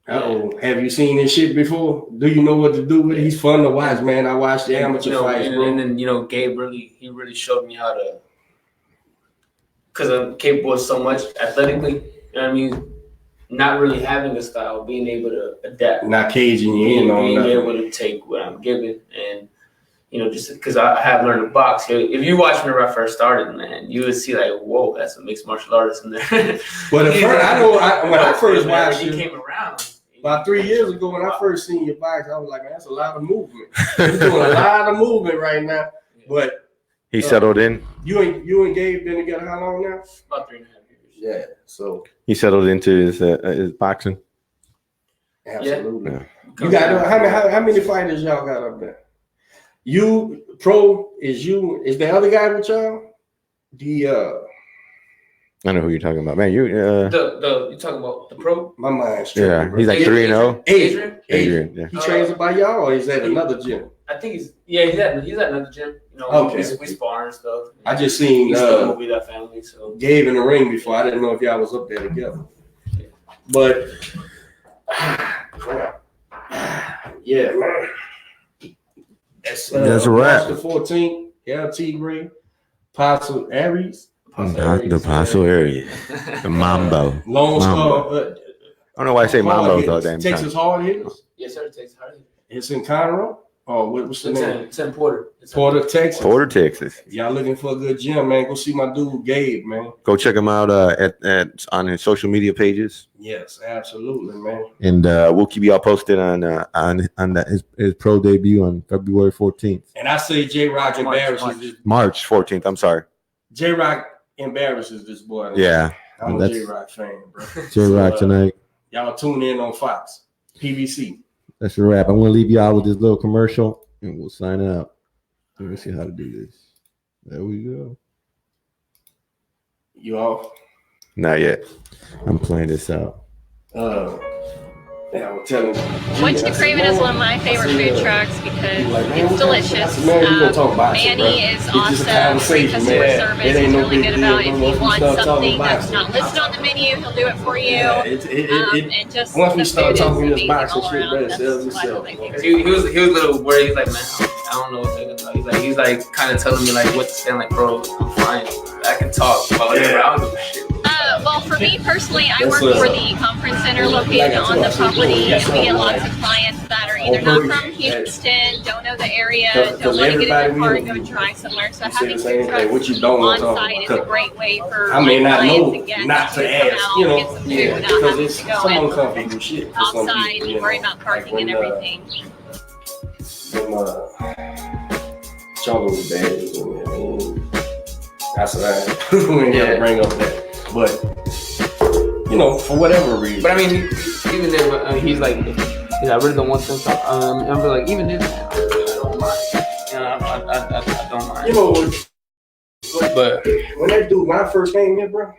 have you seen this shit before? Do you know what to do with it? He's fun to watch, man. I watched the amateur fights, bro. And then, Gabe really showed me how to, because I'm capable of so much athletically, you know what I mean? Not really having a style, being able to adapt. Not caging you in on being able to take what I'm given. And, just because I have learned to box. If you watch me when I first started, man, you would see like, whoa, that's a mixed martial artist in there. But when I first watched you, came around. About 3 years ago, when I first seen your box, I was like, man, that's a lot of movement. You're doing a lot of movement right now. But he settled in. You and Gabe been together how long now? About 3.5 years. Yeah. So he settled into his boxing. Absolutely. Yeah. You got how many fighters y'all got up there? You pro is the other guy with y'all? I know who you're talking about, man. You you talking about the pro? My mind's tripping, he's like 3-0. Adrian. Yeah. He trains by y'all, or is that another gym? I think he's at another gym. We spar and stuff. I just seen we still movie that family. So Gabe in the ring before. I didn't know if y'all was up there together. But yeah, man. That's a wrap. March the 14th. LT Ray, Apostle ARIAS. The Paso area. The Mambo. Lone Mambo. Star. I don't know why I say Mambo all damn time. Texas hard hitters. Yes, sir. Texas hard hitters. It's in Conroe. Oh, what's the name? It's in Porter. Porter, Texas. Porter, Texas. Y'all looking for a good gym, man? Go see my dude Gabe, man. Go check him out at on his social media pages. Yes, absolutely, man. And we'll keep y'all posted on his pro debut on February 14th. And I say J Rock embarrasses March 14th. I'm sorry. J Rock embarrasses this boy. Yeah, I'm a J Rock fan, bro. J Rock tonight. Y'all tune in on Fox, PBC. That's a wrap. I'm gonna leave y'all with this little commercial, and we'll sign out. Let me see how to do this. There we go. You all? Not yet. I'm playing this out. Yeah, I'm telling you. Went to Craven is one of my favorite food trucks because it's delicious. Manny is awesome. Great customer service. He's really good about if you want something that's not listed on the menu, he'll do it for you. And just once we the start food is talking this amazing box and all shit, around. bro, it That's sells why itself. my favorite. He was a little worried. He's like, man, I don't know what to do. He's like kind of telling me like what to say. I'm like, bro, I'm fine. I can talk about whatever. I don't give a shit. Well, for me personally, I work for the conference center located on the property, and we get lots of clients that are either not from Houston, don't know the area, don't want to get in their car and go drive somewhere. So having food trucks on site is a great way for I may not know clients and guests not to come ask, out you and know, get some food yeah, without because having it's to some go in uncomfortable shit for some outside people, and worry about parking and everything. Jungle was bad. That's right. We ain't gotta bring up that. But, you know, for whatever reason. But I mean, even if he's like, I really don't want them to. I'm like, even if I don't mind. You know, I don't mind. You know, but when I first came here, bro.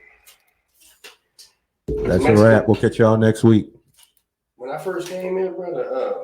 That's a wrap. We'll catch y'all next week. When I first came here, brother,